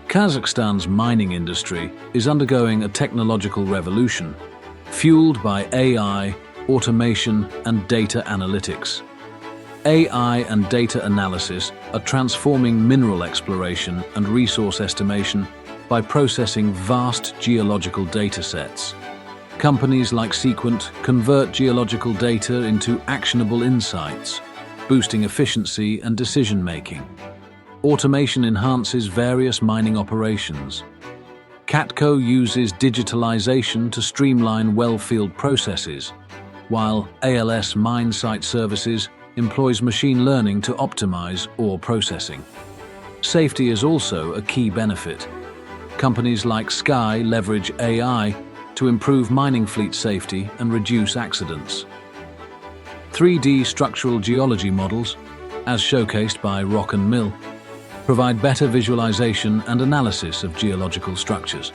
Kazakhstan's mining industry is undergoing a technological revolution, fueled by AI, automation, and data analytics. AI and data analysis are transforming mineral exploration and resource estimation by processing vast geological data sets. Companies like Sequent convert geological data into actionable insights, boosting efficiency and decision-making. Automation enhances various mining operations. CATCO uses digitalisation to streamline wellfield processes, while ALS Mine Site Services employs machine learning to optimize ore processing. Safety is also a key benefit. Companies like Sky leverage AI to improve mining fleet safety and reduce accidents. 3D structural geology models, as showcased by Rock and Mill, provide better visualization and analysis of geological structures.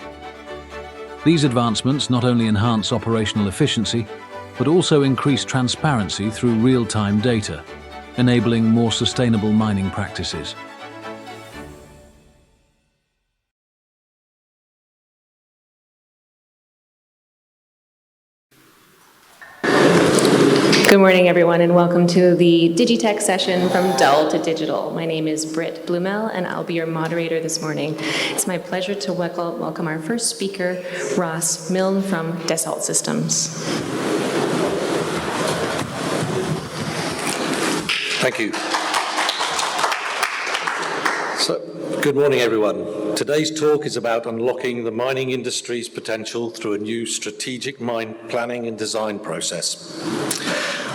These advancements not only enhance operational efficiency, but also increase transparency through real-time data, enabling more sustainable mining practices. Good morning, everyone, and welcome to the DigiTech session from Dull to Digital. My name is Britt Blumel, and I'll be your moderator this morning. It's my pleasure to welcome our first speaker, Ross Milne from Dassault Systems. Thank you. So, good morning, everyone. Today's talk is about unlocking the mining industry's potential through a new strategic mine planning and design process.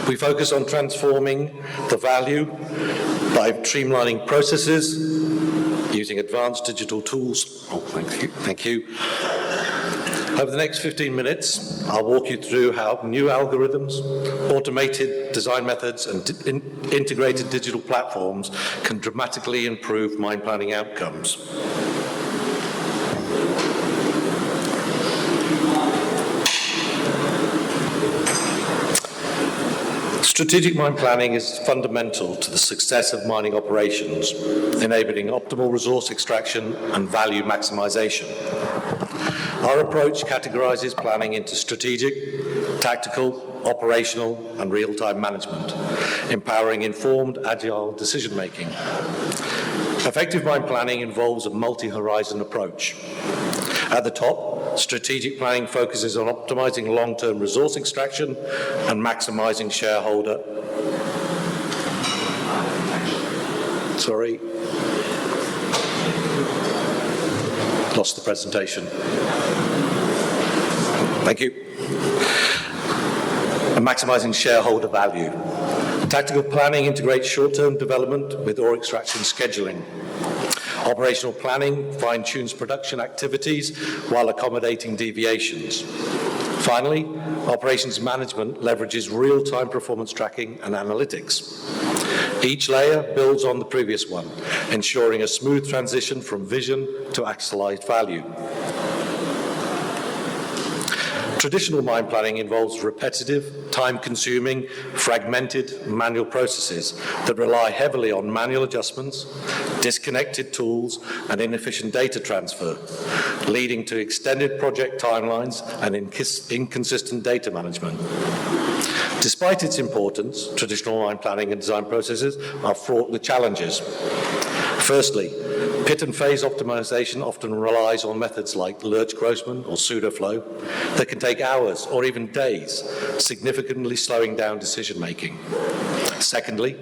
We focus on transforming the value by streamlining processes, using advanced digital tools. Thank you. Over the next 15 minutes, I'll walk you through how new algorithms, automated design methods, and integrated digital platforms can dramatically improve mine planning outcomes. Strategic mine planning is fundamental to the success of mining operations, enabling optimal resource extraction and value maximization. Our approach categorizes planning into strategic, tactical, operational, and real-time management, empowering informed, agile decision-making. Effective mine planning involves a multi-horizon approach. At the top, strategic planning focuses on optimizing long-term resource extraction and maximizing shareholder. Lost the presentation. Thank you. And maximizing shareholder value. Tactical planning integrates short-term development with ore extraction scheduling. Operational planning fine-tunes production activities while accommodating deviations. Finally, operations management leverages real-time performance tracking and analytics. Each layer builds on the previous one, ensuring a smooth transition from vision to actualized value. Traditional mine planning involves repetitive, time-consuming, fragmented manual processes that rely heavily on manual adjustments, disconnected tools, and inefficient data transfer, leading to extended project timelines and inconsistent data management. Despite its importance, traditional mine planning and design processes are fraught with challenges. Firstly, pit and phase optimization often relies on methods like Lurch-Grossman or pseudo-flow that can take hours or even days, significantly slowing down decision-making. Secondly,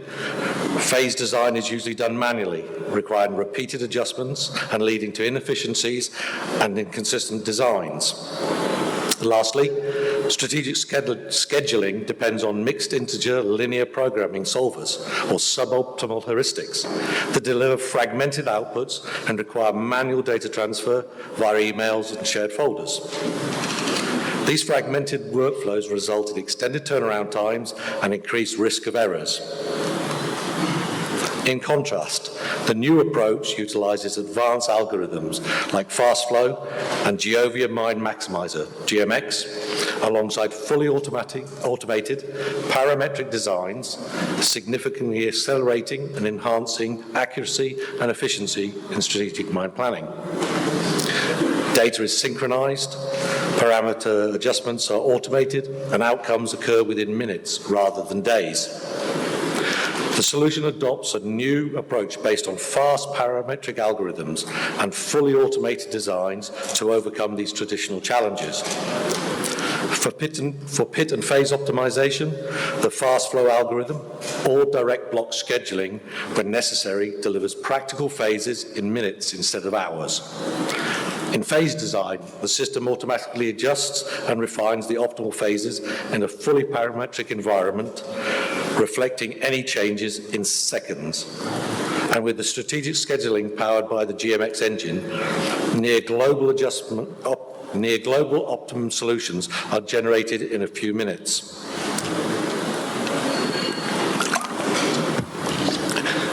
phase design is usually done manually, requiring repeated adjustments and leading to inefficiencies and inconsistent designs. Lastly, strategic scheduling depends on mixed integer linear programming solvers, or suboptimal heuristics, that deliver fragmented outputs and require manual data transfer via emails and shared folders. These fragmented workflows result in extended turnaround times and increased risk of errors. In contrast, the new approach utilizes advanced algorithms like FastFlow and Geovia Mine Maximizer, GMX, alongside fully automated parametric designs, significantly accelerating and enhancing accuracy and efficiency in strategic mine planning. Data is synchronized, parameter adjustments are automated, and outcomes occur within minutes rather than days. The solution adopts a new approach based on fast parametric algorithms and fully automated designs to overcome these traditional challenges. For pit and phase optimization, the fast flow algorithm or direct block scheduling, when necessary, delivers practical phases in minutes instead of hours. In phase design, the system automatically adjusts and refines the optimal phases in a fully parametric environment, reflecting any changes in seconds. And with the strategic scheduling powered by the GMX engine, near global optimum solutions are generated in a few minutes.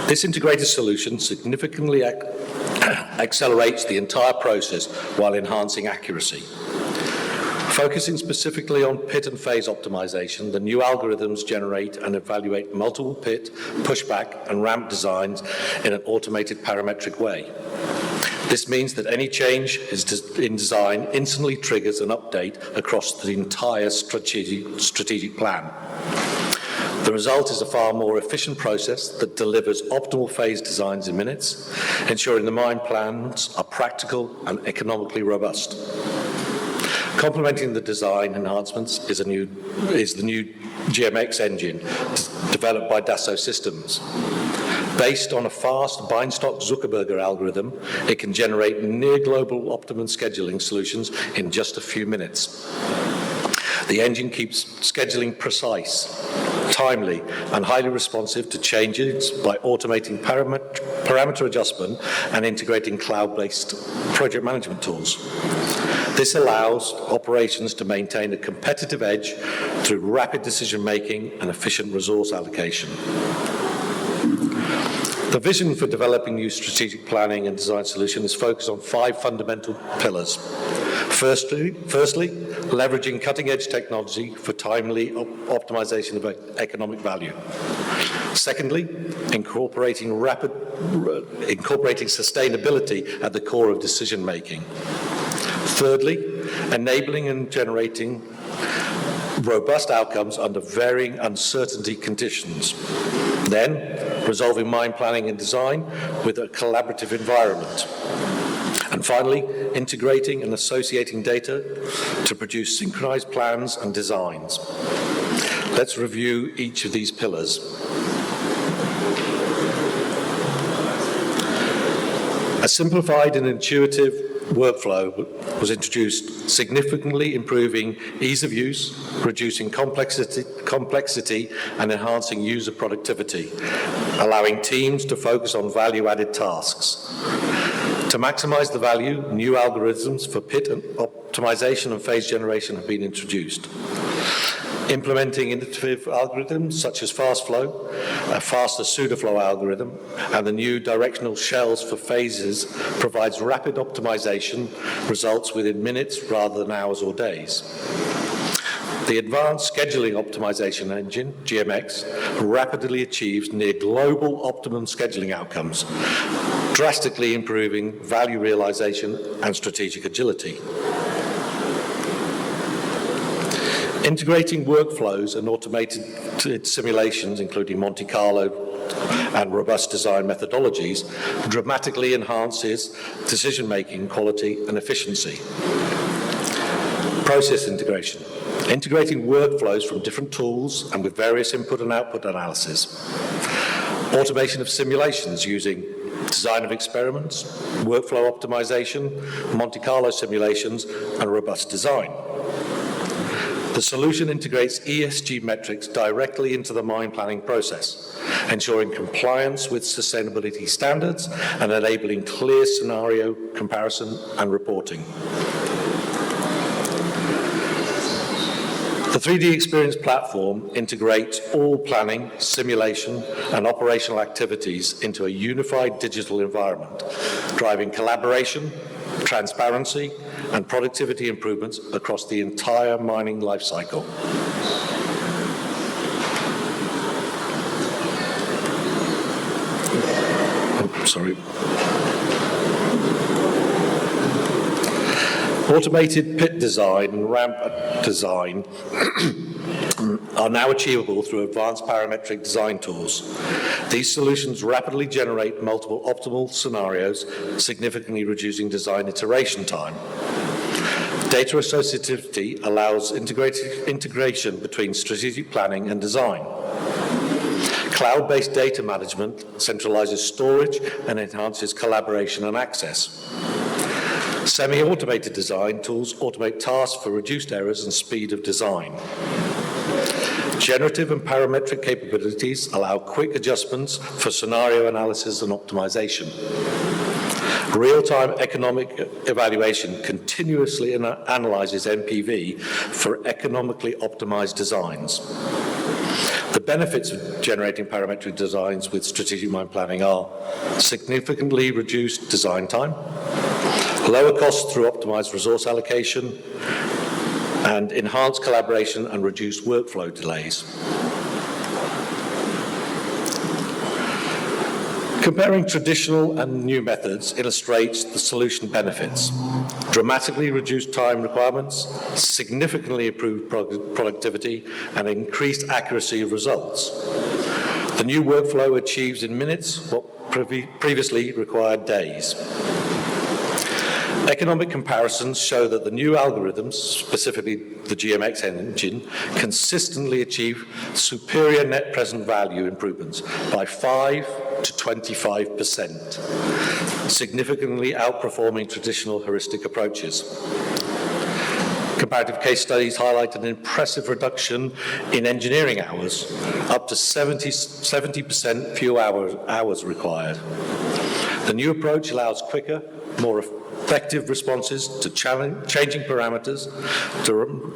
This integrated solution significantly accelerates the entire process while enhancing accuracy. Focusing specifically on pit and phase optimization, the new algorithms generate and evaluate multiple pit, pushback, and ramp designs in an automated parametric way. This means that any change in design instantly triggers an update across the entire strategic plan. The result is a far more efficient process that delivers optimal phase designs in minutes, ensuring the mine plans are practical and economically robust. Complementing the design enhancements is the new GMX engine developed by Dassault Systems. Based on a fast Beinstock-Zuckerberger algorithm, it can generate near global optimum scheduling solutions in just a few minutes. The engine keeps scheduling precise, timely, and highly responsive to changes by automating parameter adjustment and integrating cloud-based project management tools. This allows operations to maintain a competitive edge through rapid decision-making and efficient resource allocation. The vision for developing new strategic planning and design solutions is focused on 5 fundamental pillars. Firstly, leveraging cutting-edge technology for timely optimization of economic value. Secondly, incorporating sustainability at the core of decision-making. Thirdly, enabling and generating robust outcomes under varying uncertainty conditions. Then, resolving mine planning and design with a collaborative environment. And finally, integrating and associating data to produce synchronized plans and designs. Let's review each of these pillars. A simplified and intuitive workflow was introduced, significantly improving ease of use, reducing complexity, and enhancing user productivity, allowing teams to focus on value-added tasks. To maximize the value, new algorithms for pit and optimization and phase generation have been introduced. Implementing innovative algorithms such as fast flow, a faster pseudoflow algorithm, and the new directional shells for phases provides rapid optimization results within minutes rather than hours or days. The advanced scheduling optimization engine, GMX, rapidly achieves near global optimum scheduling outcomes, drastically improving value realization and strategic agility. Integrating workflows and automated simulations, including Monte Carlo and robust design methodologies, dramatically enhances decision-making quality and efficiency. Process integration. Integrating workflows from different tools and with various input and output analysis. Automation of simulations using design of experiments, workflow optimization, Monte Carlo simulations, and robust design. The solution integrates ESG metrics directly into the mine planning process, ensuring compliance with sustainability standards and enabling clear scenario comparison and reporting. The 3D Experience platform integrates all planning, simulation, and operational activities into a unified digital environment, driving collaboration, transparency, and productivity improvements across the entire mining lifecycle. Automated pit design and ramp design are now achievable through advanced parametric design tools. These solutions rapidly generate multiple optimal scenarios, significantly reducing design iteration time. Data associativity allows integration between strategic planning and design. Cloud-based data management centralizes storage and enhances collaboration and access. Semi-automated design tools automate tasks for reduced errors and speed of design. Generative and parametric capabilities allow quick adjustments for scenario analysis and optimization. Real-time economic evaluation continuously analyzes NPV for economically optimized designs. The benefits of generating parametric designs with strategic mine planning are significantly reduced design time, lower costs through optimized resource allocation, and enhanced collaboration and reduced workflow delays. Comparing traditional and new methods illustrates the solution benefits. Dramatically reduced time requirements, significantly improved productivity, and increased accuracy of results. The new workflow achieves in minutes what previously required days. Economic comparisons show that the new algorithms, specifically the GMX engine, consistently achieve superior net present value improvements by 5 to 25%, significantly outperforming traditional heuristic approaches. Comparative case studies highlight an impressive reduction in engineering hours, up to 70% fewer hours required. The new approach allows quicker, more effective responses to changing parameters,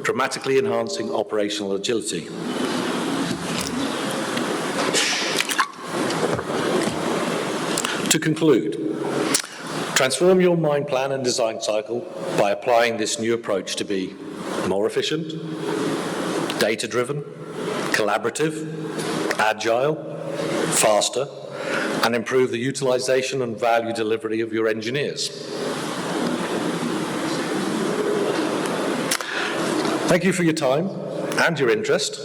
dramatically enhancing operational agility. To conclude, transform your mine plan and design cycle by applying this new approach to be more efficient, data-driven, collaborative, agile, faster, and improve the utilization and value delivery of your engineers. Thank you for your time and your interest.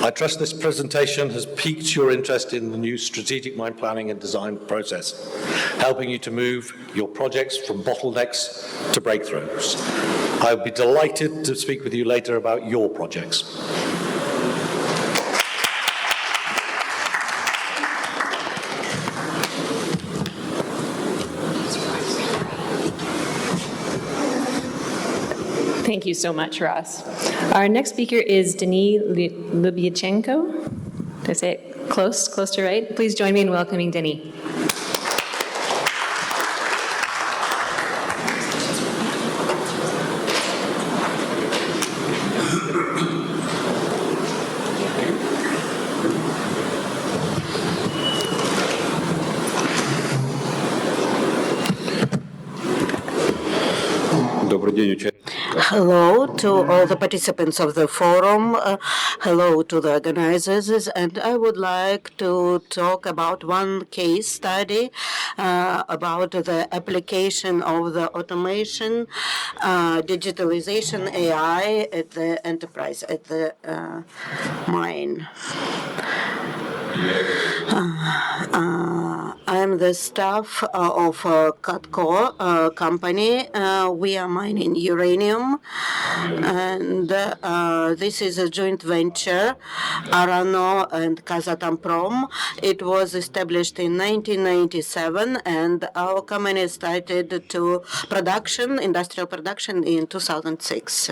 I trust this presentation has piqued your interest in the new strategic mine planning and design process, helping you to move your projects from bottlenecks to breakthroughs. I would be delighted to speak with you later about your projects. Thank you so much, Ross. Our next speaker is Denis Lubyachenko. Did I say it close to right? Please join me in welcoming Denis. Hello to all the participants of the forum. Hello to the organizers. And I would like to talk about one case study about the application of the automation, digitalization, AI at the enterprise, at the mine. I'm the staff of Katco company. We are mining uranium, and this is a joint venture, Arano and Kazatomprom. It was established in 1997, and our company started to industrial production in 2006.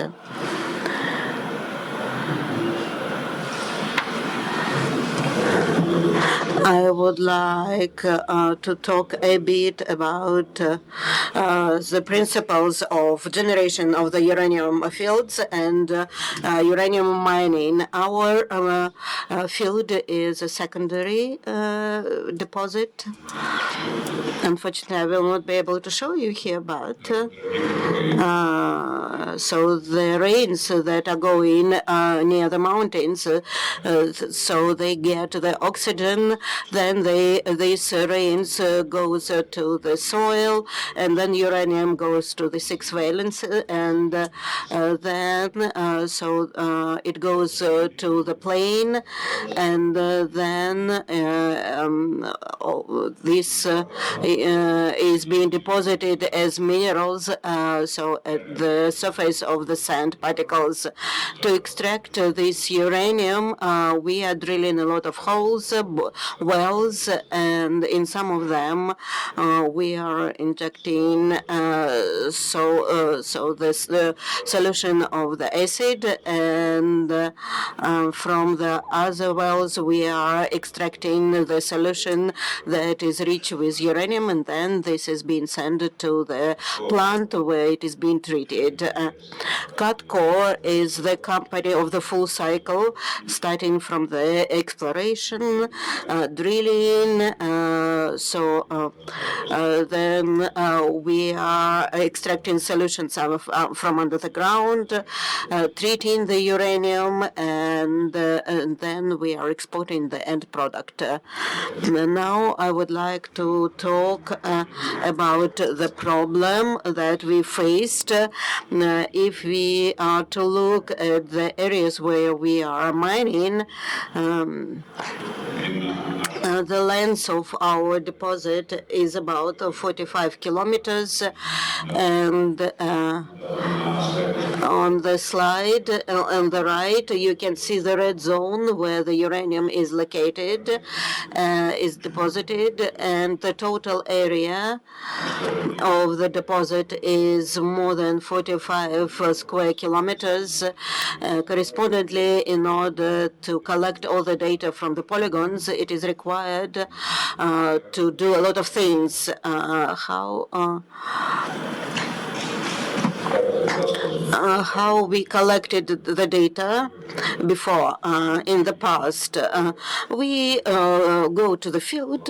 I would like to talk a bit about the principles of generation of the uranium fields and uranium mining. Our field is a secondary deposit. Unfortunately, I will not be able to show you here, but so the rains that are going near the mountains, so they get the oxygen then this rains goes to the soil, and then uranium goes to the 6 valence, and then it goes to the plain, and then this is being deposited as minerals, so at the surface of the sand particles. To extract this uranium, we are drilling a lot of holes, wells, and in some of them we are injecting the solution of the acid, and from the other wells we are extracting the solution that is rich with uranium, and then this is being sent to the plant where it is being treated. Katco is the company of the full cycle, starting from the exploration, drilling. Then we are extracting solutions from under the ground, treating the uranium, and then we are exporting the end product. Now I would like to talk about the problem that we faced. If we are to look at the areas where we are mining, the length of our deposit is about 45 kilometers, and on the slide on the right, you can see the red zone where the uranium is located, is deposited, and the total area of the deposit is more than 45 square kilometers. Correspondingly, in order to collect all the data from the polygons, it is required to do a lot of things. How we collected the data before in the past. We go to the field,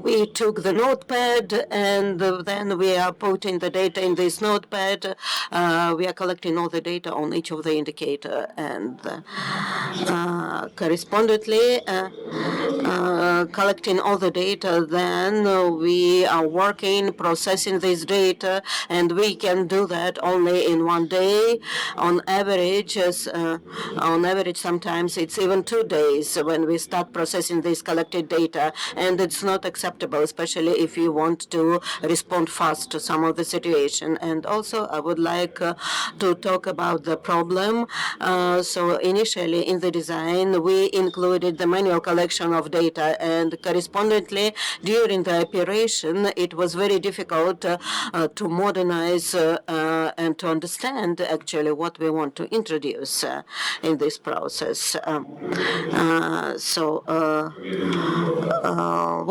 we took the notepad, and then we are putting the data in this notepad. We are collecting all the data on each of the indicator, and correspondingly collecting all the data. Then we are working, processing this data, and we can do that only in one day. On average, sometimes it's even 2 days when we start processing this collected data, and it's not acceptable, especially if you want to respond fast to some of the situation. And also, I would like to talk about the problem. So initially in the design, we included the manual collection of data, and correspondingly, during the operation, it was very difficult to modernize and to understand actually what we want to introduce in this process.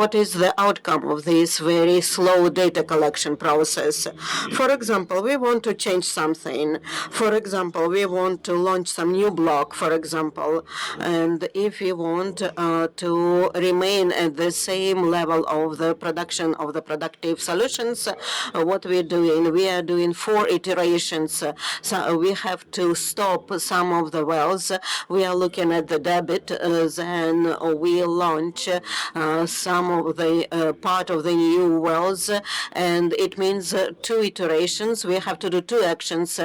What is the outcome of this very slow data collection process? For example, we want to change something. For example, we want to launch some new block, for example, and if we want to remain at the same level of the production of the productive solutions, what we're doing, we are doing 4 iterations. So we have to stop some of the wells. We are looking at the debit, then we launch some of the part of the new wells, and it means 2 iterations. We have to do 2 actions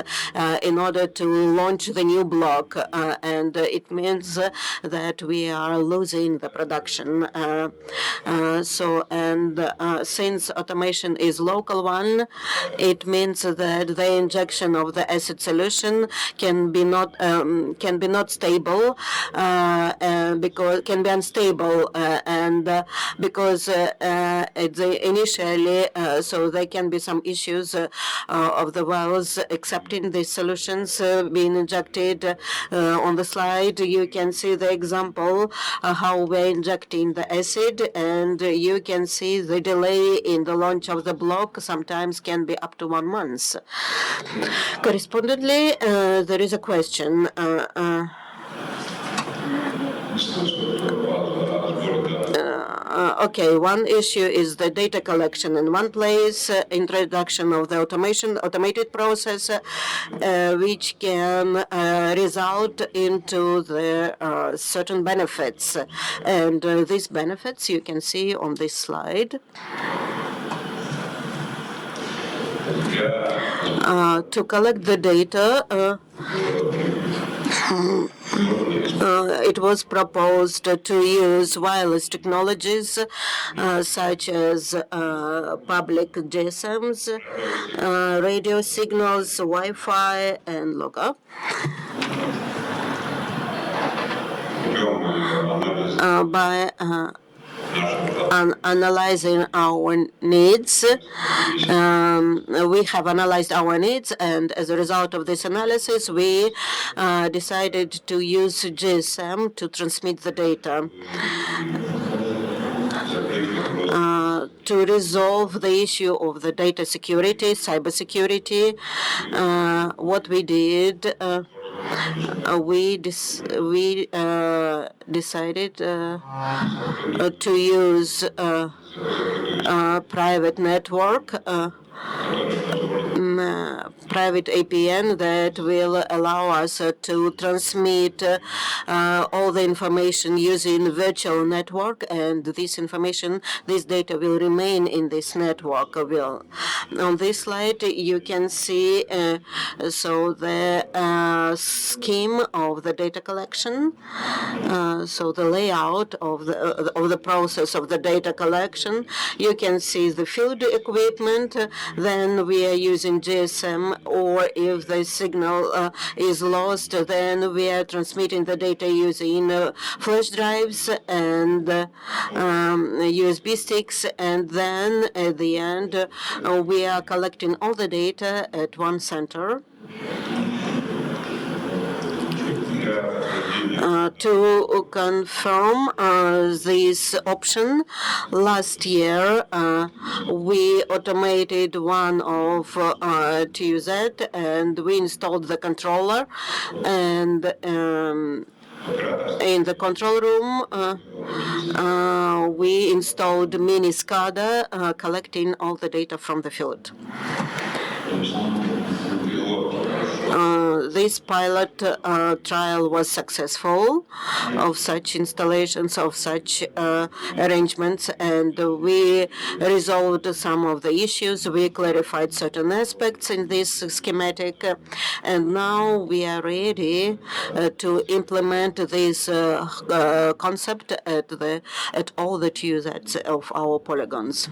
in order to launch the new block, and it means that we are losing the production. Since automation is local one, it means that the injection of the acid solution can be not stable, because can be unstable, and because initially, so there can be some issues of the wells accepting the solutions being injected. On the slide, you can see the example how we're injecting the acid, and you can see the delay in the launch of the block sometimes can be up to 1 month. Correspondingly, there is a question. Okay, one issue is the data collection in one place, introduction of the automated process, which can result into the certain benefits. And these benefits you can see on this slide. To collect the data, it was proposed to use wireless technologies such as public GSMs, radio signals, Wi-Fi, and lookup. By analyzing our needs. We have analyzed our needs, and as a result of this analysis, we decided to use GSM to transmit the data. To resolve the issue of the data security, cybersecurity, what we did, we decided to use a private network, private APN that will allow us to transmit all the information using virtual network, and this information, this data will remain in this network. On this slide, you can see so the scheme of the data collection, so the layout of the process of the data collection. You can see the field equipment. Then we are using GSM, or if the signal is lost, then we are transmitting the data using flash drives and USB sticks, and then at the end we are collecting all the data at one center. To confirm this option, last year we automated one of TUZ, and we installed the controller, and in the control room we installed MINEX Kazakhstan, collecting all the data from the field. This pilot trial was successful of such installations, of such arrangements, and we resolved some of the issues. We clarified certain aspects in this schematic, and now we are ready to implement this concept at all the TUZs of our polygons.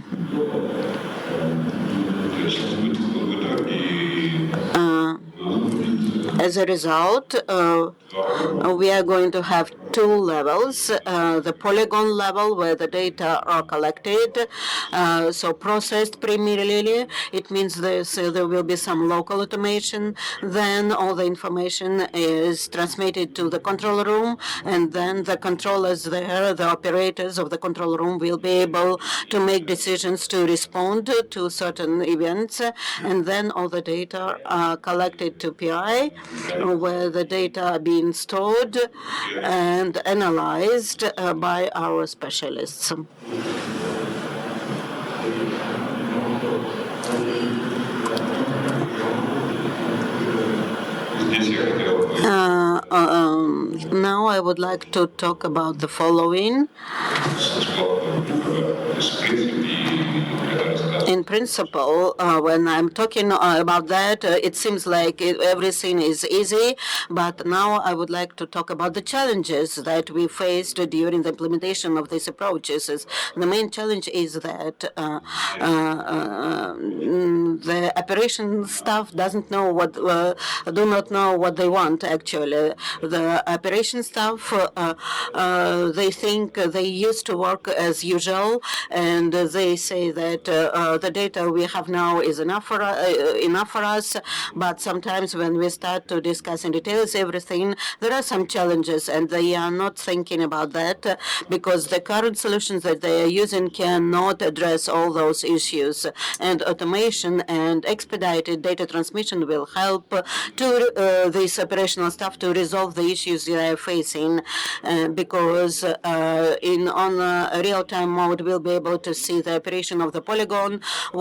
As a result, we are going to have two levels. The polygon level, where the data are collected, so processed primarily. It means there will be some local automation. Then all the information is transmitted to the control room, and then the controllers there, the operators of the control room, will be able to make decisions to respond to certain events, and then all the data are collected to PI, where the data are being stored and analyzed by our specialists. Now I would like to talk about the following. In principle, when I'm talking about that, it seems like everything is easy, but now I would like to talk about the challenges that we faced during the implementation of these approaches. The main challenge is that the operation staff do not know what they want, actually. The operation staff, they think they used to work as usual, and they say that the data we have now is enough for us, but sometimes when we start to discuss in details everything, there are some challenges, and they are not thinking about that because the current solutions that they are using cannot address all those issues. And automation and expedited data transmission will help to this operational staff to resolve the issues they are facing, because on a real-time mode we'll be able to see the operation of the polygon,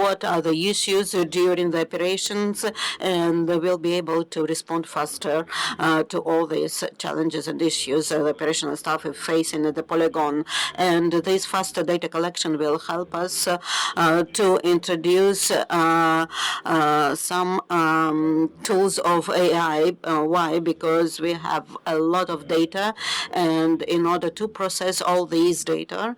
what are the issues during the operations, and we'll be able to respond faster to all these challenges and issues the operational staff is facing at the polygon. And this faster data collection will help us to introduce some tools of AI. Why? Because we have a lot of data, and in order to process all these data,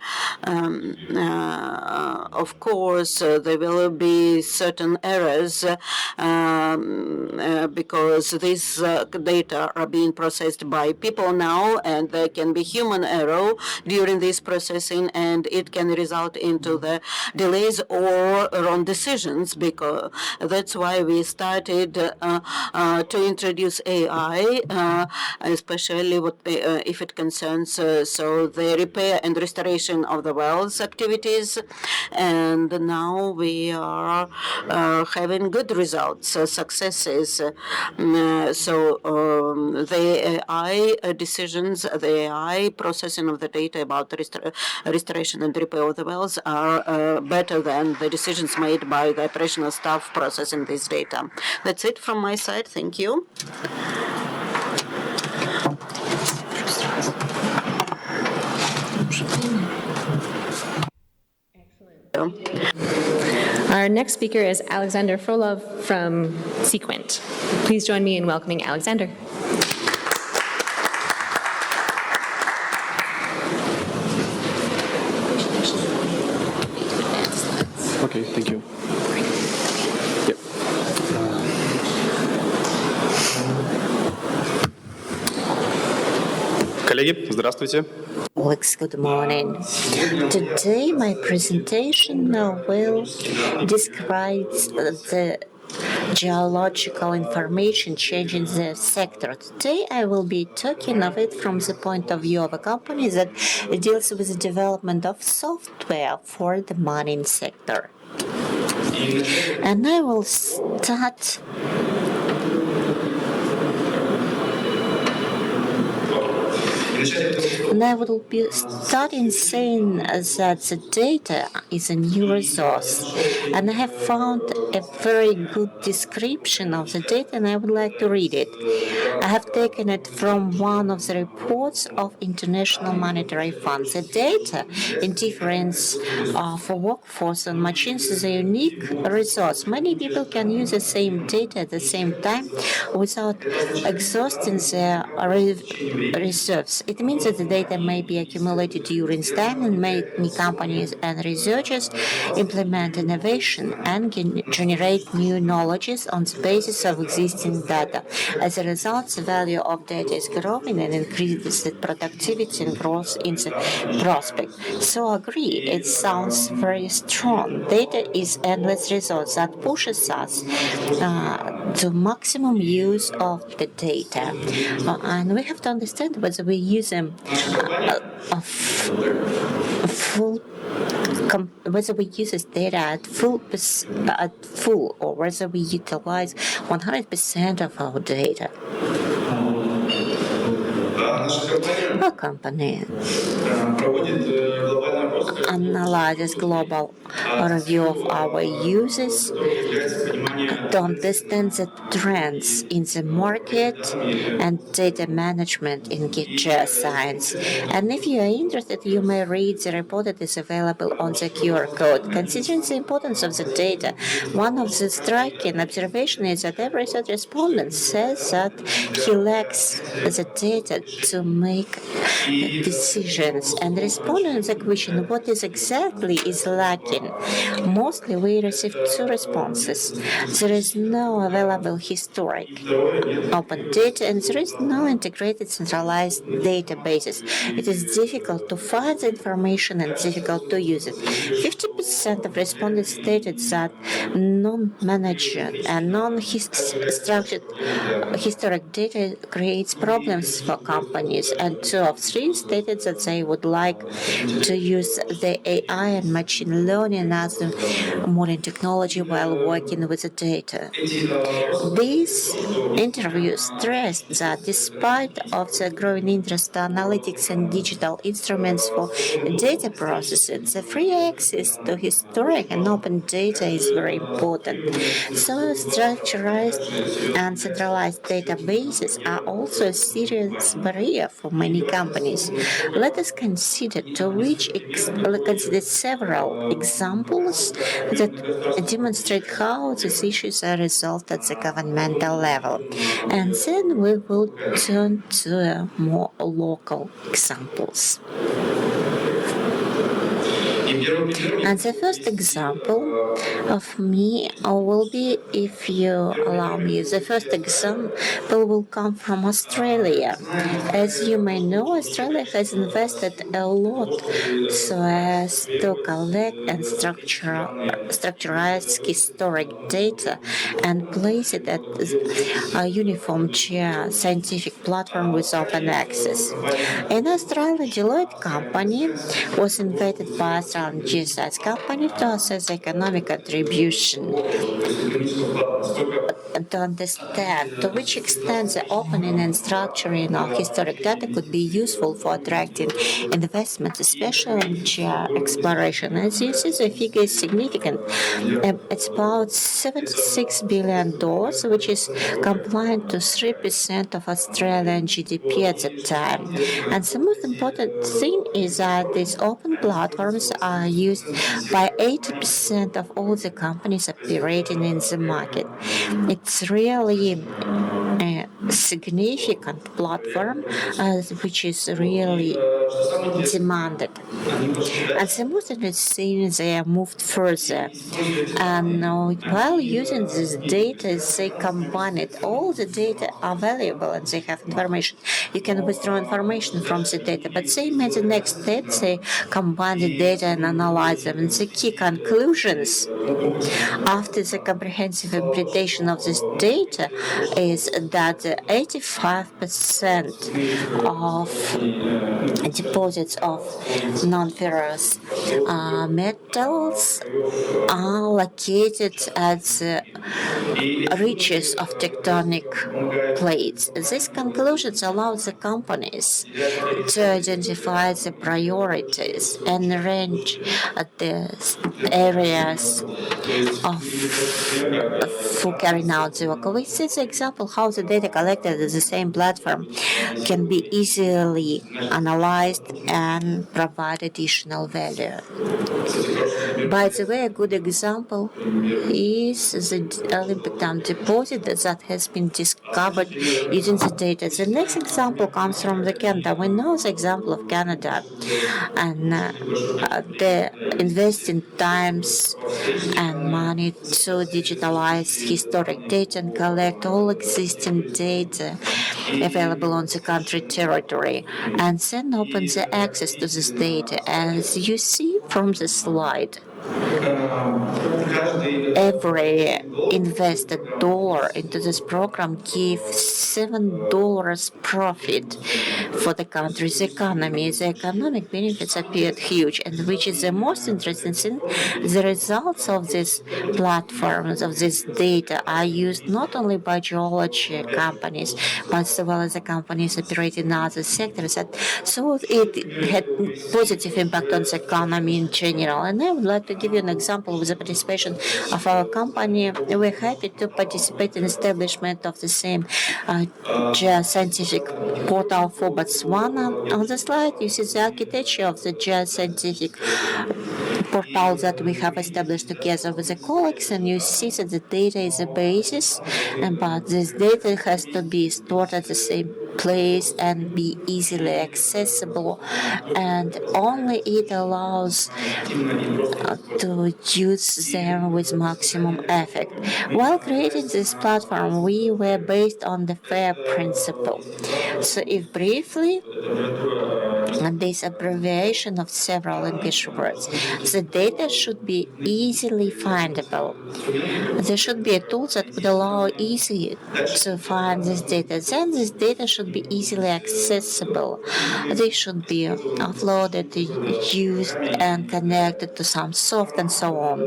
of course, there will be certain errors because these data are being processed by people now, and there can be human error during this processing, and it can result into the delays or wrong decisions. Because that's why we started to introduce AI, especially if it concerns so the repair and restoration of the wells activities. And now we are having good results, successes. The AI decisions, the AI processing of the data about restoration and repair of the wells are better than the decisions made by the operational staff processing this data. That's it from my side. Thank you. Our next speaker is Alexander Frolov from Sequent. Please join me in welcoming Alexander. Okay, thank you. Yep. Коллеги, здравствуйте. Alex, good morning. Today my presentation will describe the geological information change in the sector. Today I will be talking of it from the point of view of a company that deals with the development of software for the mining sector. And I will start And I will be starting saying that the data is a new resource. And I have found a very good description of the data, and I would like to read it. I have taken it from one of the reports of International Monetary Fund. The data indifference for workforce and machines is a unique resource. Many people can use the same data at the same time without exhausting their reserves. It means that the data may be accumulated during time, and many companies and researchers implement innovation and generate new knowledges on the basis of existing data. As a result, the value of data is growing and increases the productivity and growth in the prospect. So agree, it sounds very strong. Data is endless resource that pushes us to maximum use of the data. And we have to understand whether we use them whether we use this data at full or whether we utilize 100% of our data. Our company analyzes global review of our users to understand the trends in the market and data management in geoscience. And if you are interested, you may read the report that is available on the QR code. Considering the importance of the data, one of the striking observations is that every such respondent says that he lacks the data to make decisions. And responding to the question, what is exactly is lacking? Mostly we received two responses. there is no available historic open data, and there is no integrated centralized databases. It is difficult to find the information and difficult to use it. 50% of respondents stated that non-managed and non-structured historic data creates problems for companies, and 2 of 3 stated that they would like to use the AI and machine learning and other modern technology while working with the data. These interviews stressed that despite of the growing interest in analytics and digital instruments for data processing, the free access to historic and open data is very important. So structured and centralized databases are also a serious barrier for many companies. Let us consider several examples that demonstrate how these issues are resolved at the governmental level. And then we will turn to more local examples. And the first example of me will be, if you allow me, the first example will come from Australia. As you may know, Australia has invested a lot so as to collect and structurize historic data and place it at a uniform scientific platform with open access. In Australia, Deloitte company was invited by Australian GSS company to assess economic contribution to understand to which extent the opening and structuring of historic data could be useful for attracting investment, especially in exploration. As you see, the figure is significant. It's about $76 billion, which is compliant to 3% of Australian GDP at the time. And the most important thing is that these open platforms are used by 80% of all the companies operating in the market. It's really a significant platform which is really demanded. And the most interesting is they are moved further. And while using this data, they combine it. All the data are valuable and they have information. You can withdraw information from the data, but they made the next step. They combine the data and analyze them. And the key conclusions after the comprehensive interpretation of this data is that 85% of deposits of non-ferrous metals are located at the ridges of tectonic plates. These conclusions allow the companies to identify the priorities and range the areas for carrying out the work. We see the example how the data collected at the same platform can be easily analyzed and provide additional value. By the way, a good example is the Olympic Dam deposit that has been discovered using the data. The next example comes from Canada. We know the example of Canada, and they invest in times and money to digitalize historic data and collect all existing data available on the country territory, and then open the access to this data. As you see from the slide, every invested dollar into this program gives $7 profit for the country's economy. The economic benefits appeared huge, and which is the most interesting thing, the results of these platforms, of this data, are used not only by geology companies, but as well as the companies operating in other sectors. So it had positive impact on the economy in general. And I would like to give you an example with the participation of our company. We're happy to participate in establishment of the same geoscientific portal for Botswana. On the slide, you see the architecture of the geoscientific portal that we have established together with the colleagues, and you see that the data is a basis, but this data has to be stored at the same place and be easily accessible, and only it allows to use them with maximum effect. While creating this platform, we were based on the FAIR principle. So if briefly, and this abbreviation of several English words, the data should be easily findable. There should be a tool that would allow easy to find this data. Then this data should be easily accessible. They should be uploaded, used, and connected to some software and so on.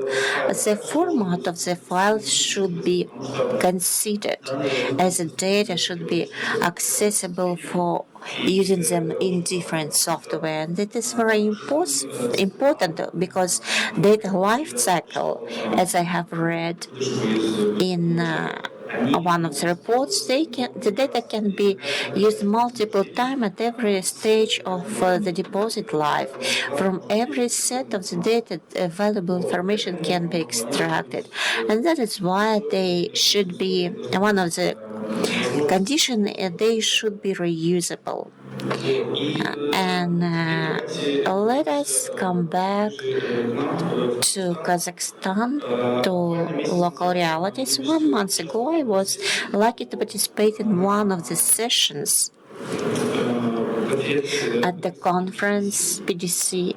The format of the file should be considered, as the data should be accessible for using them in different software. And that is very important because data life cycle, as I have read in one of the reports, the data can be used multiple times at every stage of the deposit life. From every set of the data, valuable information can be extracted. And that is why they should be one of the condition, they should be reusable. And let us come back to Kazakhstan, to local realities. 1 month ago, I was lucky to participate in one of the sessions at the conference PDC.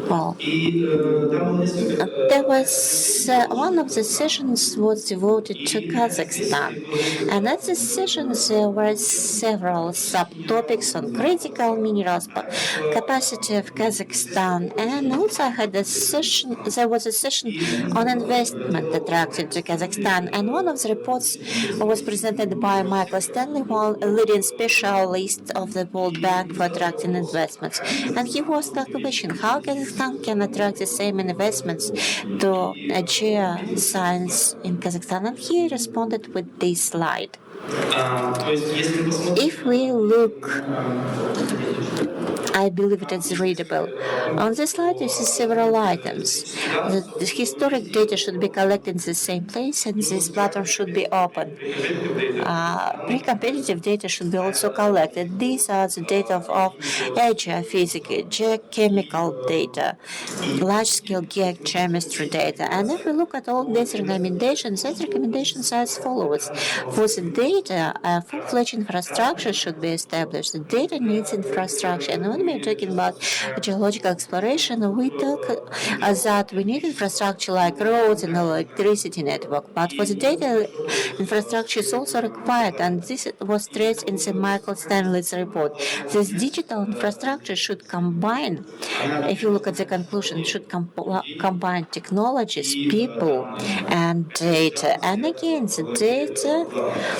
Well, there was one of the sessions was devoted to Kazakhstan, and at the sessions there were several subtopics on critical minerals, capacity of Kazakhstan, and also I had a session. There was a session on investment attracted to Kazakhstan, and one of the reports was presented by Michael Stanley, one leading specialist of the World Bank for attracting investments, and he was asked the question: how Kazakhstan can attract the same investments to geoscience in Kazakhstan? And he responded with this slide. If we look, I believe it is readable. On this slide, you see several items. The historic data should be collected in the same place, and this platform should be open. Pre-competitive data should be also collected. These are the data of geophysics, geochemical data, large-scale geochemistry data. And if we look at all these recommendations are as follows. For the data, a full-fledged infrastructure should be established. The data needs infrastructure. And when we're talking about geological exploration, we talk that we need infrastructure like roads and electricity network. But for the data, infrastructure is also required, and this was stressed in the Michael Stanley's report. This digital infrastructure should combine, if you look at the conclusion, should combine technologies, people, and data. And again, the data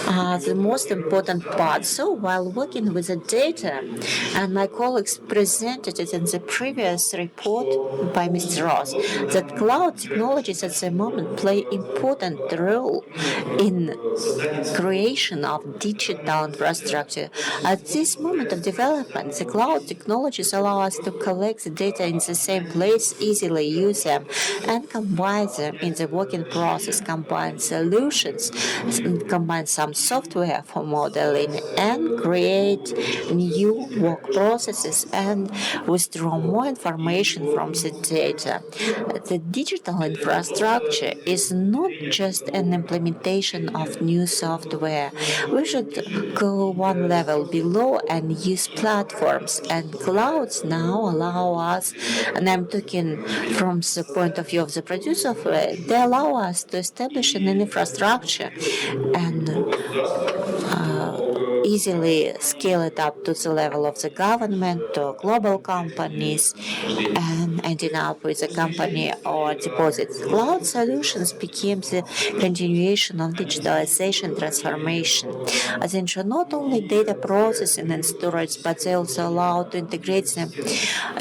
are the most important part. So while working with the data, and my colleagues presented it in the previous report by Mr. Ross, that cloud technologies at the moment play important role in creation of digital infrastructure. At this moment of development, the cloud technologies allow us to collect the data in the same place, easily use them, and combine them in the working process, combine solutions, combine some software for modeling, and create new work processes and withdraw more information from the data. The digital infrastructure is not just an implementation of new software. We should go one level below and use platforms, and clouds now allow us, and I'm talking from the point of view of the producer of it, they allow us to establish an infrastructure and easily scale it up to the level of the government or global companies and ending up with a company or deposits. Cloud solutions became the continuation of digitalization transformation. As ensure not only data processing and storage, but they also allow to integrate them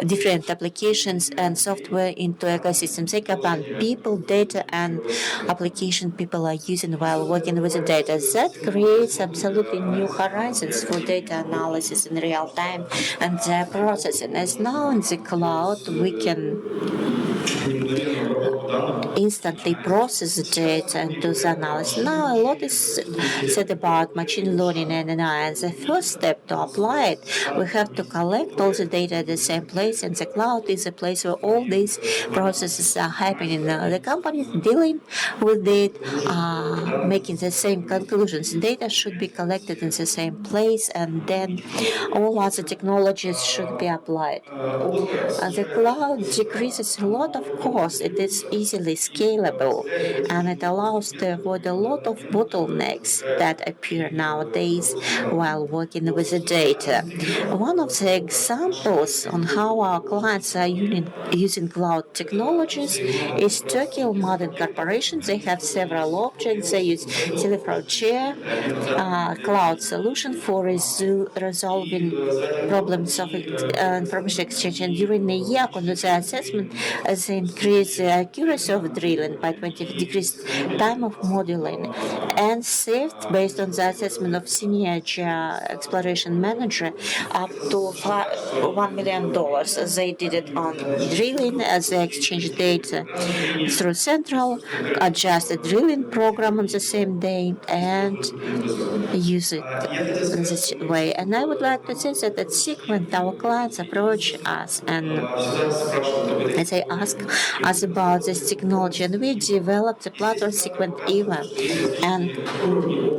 different applications and software into ecosystems. They combine people, data, and application people are using while working with the data. That creates absolutely new horizons for data analysis in real time and their processing. As now in the cloud, we can instantly process the data and do the analysis. Now a lot is said about machine learning and AI, and the first step to apply it, we have to collect all the data at the same place, and the cloud is a place where all these processes are happening. The companies dealing with it are making the same conclusions. Data should be collected in the same place, and then all other technologies should be applied. The cloud decreases a lot of cost. It is easily scalable, and it allows to avoid a lot of bottlenecks that appear nowadays while working with the data. One of the examples on how our clients are using cloud technologies is Turkey Modern Corporation. They have several objects. They use Chair cloud solution for resolving problems of information exchange. And during the year, under the assessment, they increased the accuracy of drilling by 20, decreased time of modeling, and saved, based on the assessment of senior exploration manager, up to $1 million. They did it on drilling as they exchanged data through central, adjusted drilling program on the same day, and use it in this way. And I would like to say that at Sequent, our clients approach us and they ask us about this technology, and we developed the platform Sequent Eva. And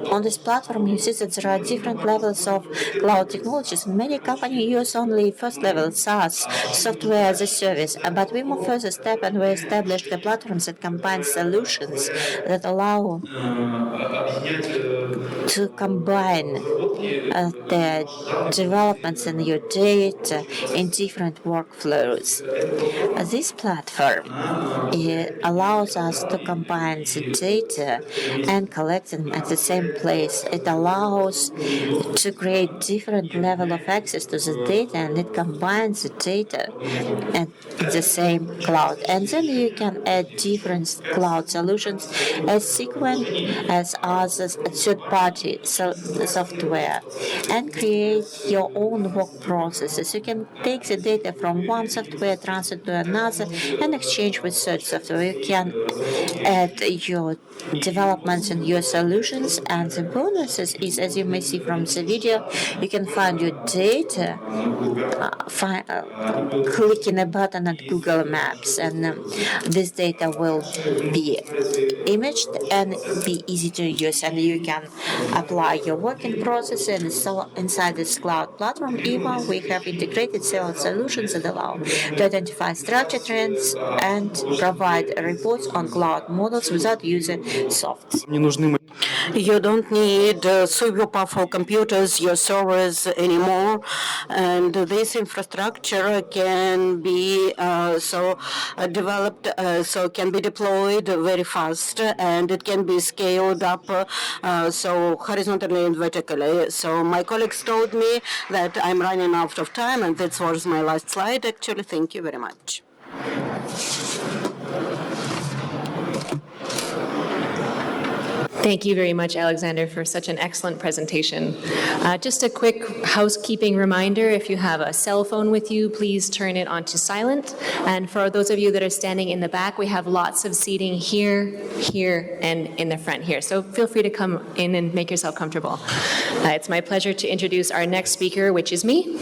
on this platform, you see that there are different levels of cloud technologies. Many companies use only first level SaaS, software as a service, but we move further step and we established the platforms that combine solutions that allow to combine the developments in your data in different workflows. This platform allows us to combine the data and collect them at the same place. It allows to create different level of access to the data, and it combines the data in the same cloud. And then you can add different cloud solutions as Sequent, as others, third-party software, and create your own work processes. You can take the data from one software, transfer to another, and exchange with third software. You can add your developments and your solutions, and the bonuses is, as you may see from the video, you can find your data clicking a button at Google Maps, and this data will be imaged and be easy to use, and you can apply your working process. And so inside this cloud platform, EVA, we have integrated several solutions that allow to identify structure trends and provide reports on cloud models without using softs. You don't need super powerful computers, your servers anymore, and this infrastructure can be developed, so can be deployed very fast, and it can be scaled up so horizontally and vertically. So my colleagues told me that I'm running out of time, and that was my last slide. Actually, thank you very much. Thank you very much, Alexander, for such an excellent presentation. Just a quick housekeeping reminder, if you have a cell phone with you, please turn it onto silent. And for those of you that are standing in the back, we have lots of seating here, here, and in the front here. So feel free to come in and make yourself comfortable. It's my pleasure to introduce our next speaker, which is me.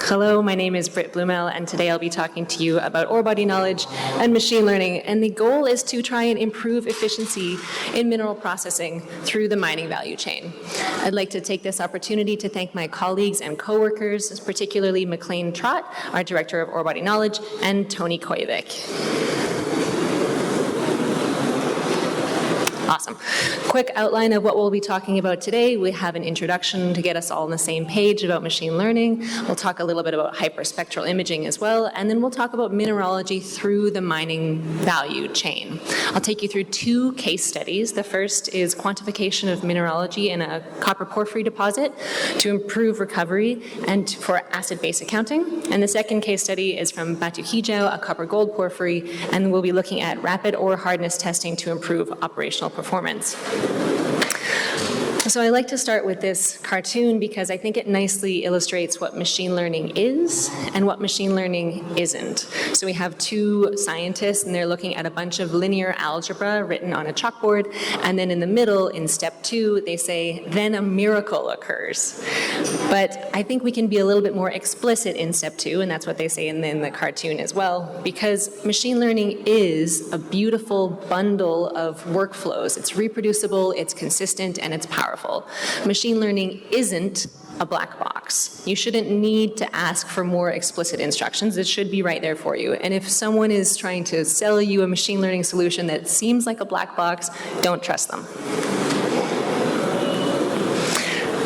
Hello, my name is Britt Blumel, and today I'll be talking to you about ore body knowledge and machine learning. And the goal is to try and improve efficiency in mineral processing through the mining value chain. I'd like to take this opportunity to thank my colleagues and coworkers, particularly McLean Trott, our Director of Ore Body Knowledge, and Tony Koivik. Awesome. Quick outline of what we'll be talking about today. We have an introduction to get us all on the same page about machine learning. We'll talk a little bit about hyperspectral imaging as well, and then we'll talk about mineralogy through the mining value chain. I'll take you through 2 case studies. The first is quantification of mineralogy in a copper porphyry deposit to improve recovery and for acid-base accounting. And the second case study is from Batu Hijau, a copper gold porphyry, and we'll be looking at rapid ore hardness testing to improve operational performance. So I like to start with this cartoon because I think it nicely illustrates what machine learning is and what machine learning isn't. So we have 2 scientists, and they're looking at a bunch of linear algebra written on a chalkboard, and then in the middle, in step 2, they say, then a miracle occurs. But I think we can be a little bit more explicit in step 2, and that's what they say in the cartoon as well, because machine learning is a beautiful bundle of workflows. It's reproducible, it's consistent, and it's powerful. Machine learning isn't a black box. You shouldn't need to ask for more explicit instructions. It should be right there for you. And if someone is trying to sell you a machine learning solution that seems like a black box, don't trust them.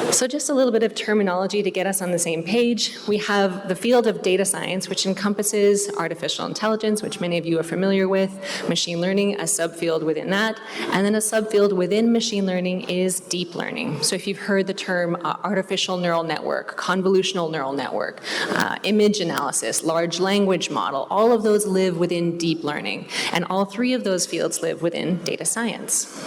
So just a little bit of terminology to get us on the same page. We have the field of data science, which encompasses artificial intelligence, which many of you are familiar with, machine learning, a subfield within that, and then a subfield within machine learning is deep learning. So if you've heard the term artificial neural network, convolutional neural network, image analysis, large language model, all of those live within deep learning, and all 3 of those fields live within data science.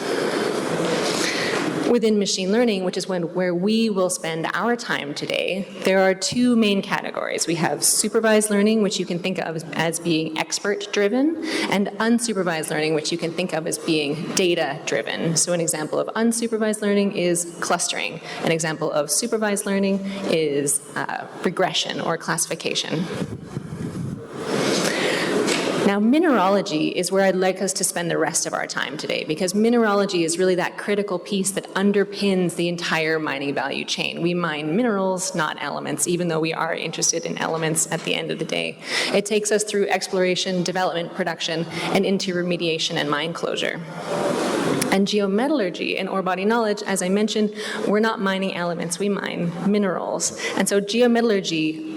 Within machine learning, which is where we will spend our time today, there are 2 main categories. We have supervised learning, which you can think of as being expert-driven, and unsupervised learning, which you can think of as being data-driven. So an example of unsupervised learning is clustering. An example of supervised learning is regression or classification. Now, mineralogy is where I'd like us to spend the rest of our time today, because mineralogy is really that critical piece that underpins the entire mining value chain. We mine minerals, not elements, even though we are interested in elements at the end of the day. It takes us through exploration, development, production, and into remediation and mine closure. And geometallurgy and ore body knowledge, as I mentioned, we're not mining elements, we mine minerals. And so geometallurgy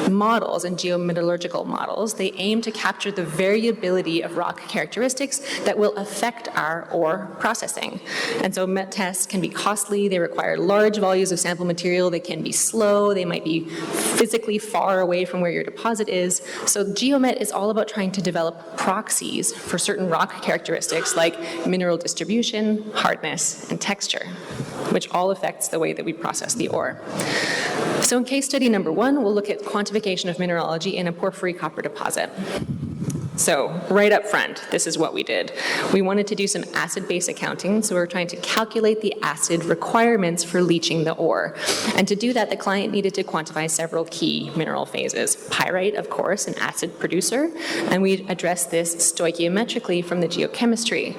models and geometallurgical models, they aim to capture the variability of rock characteristics that will affect our ore processing. And so met tests can be costly, they require large volumes of sample material, they can be slow, they might be physically far away from where your deposit is. So geomet is all about trying to develop proxies for certain rock characteristics like mineral distribution, hardness, and texture, which all affects the way that we process the ore. So in case study number 1, we'll look at quantification of mineralogy in a porphyry copper deposit. So right up front, this is what we did. We wanted to do some acid-base accounting, so we were trying to calculate the acid requirements for leaching the ore. And to do that, the client needed to quantify several key mineral phases. Pyrite, of course, an acid producer, and we addressed this stoichiometrically from the geochemistry.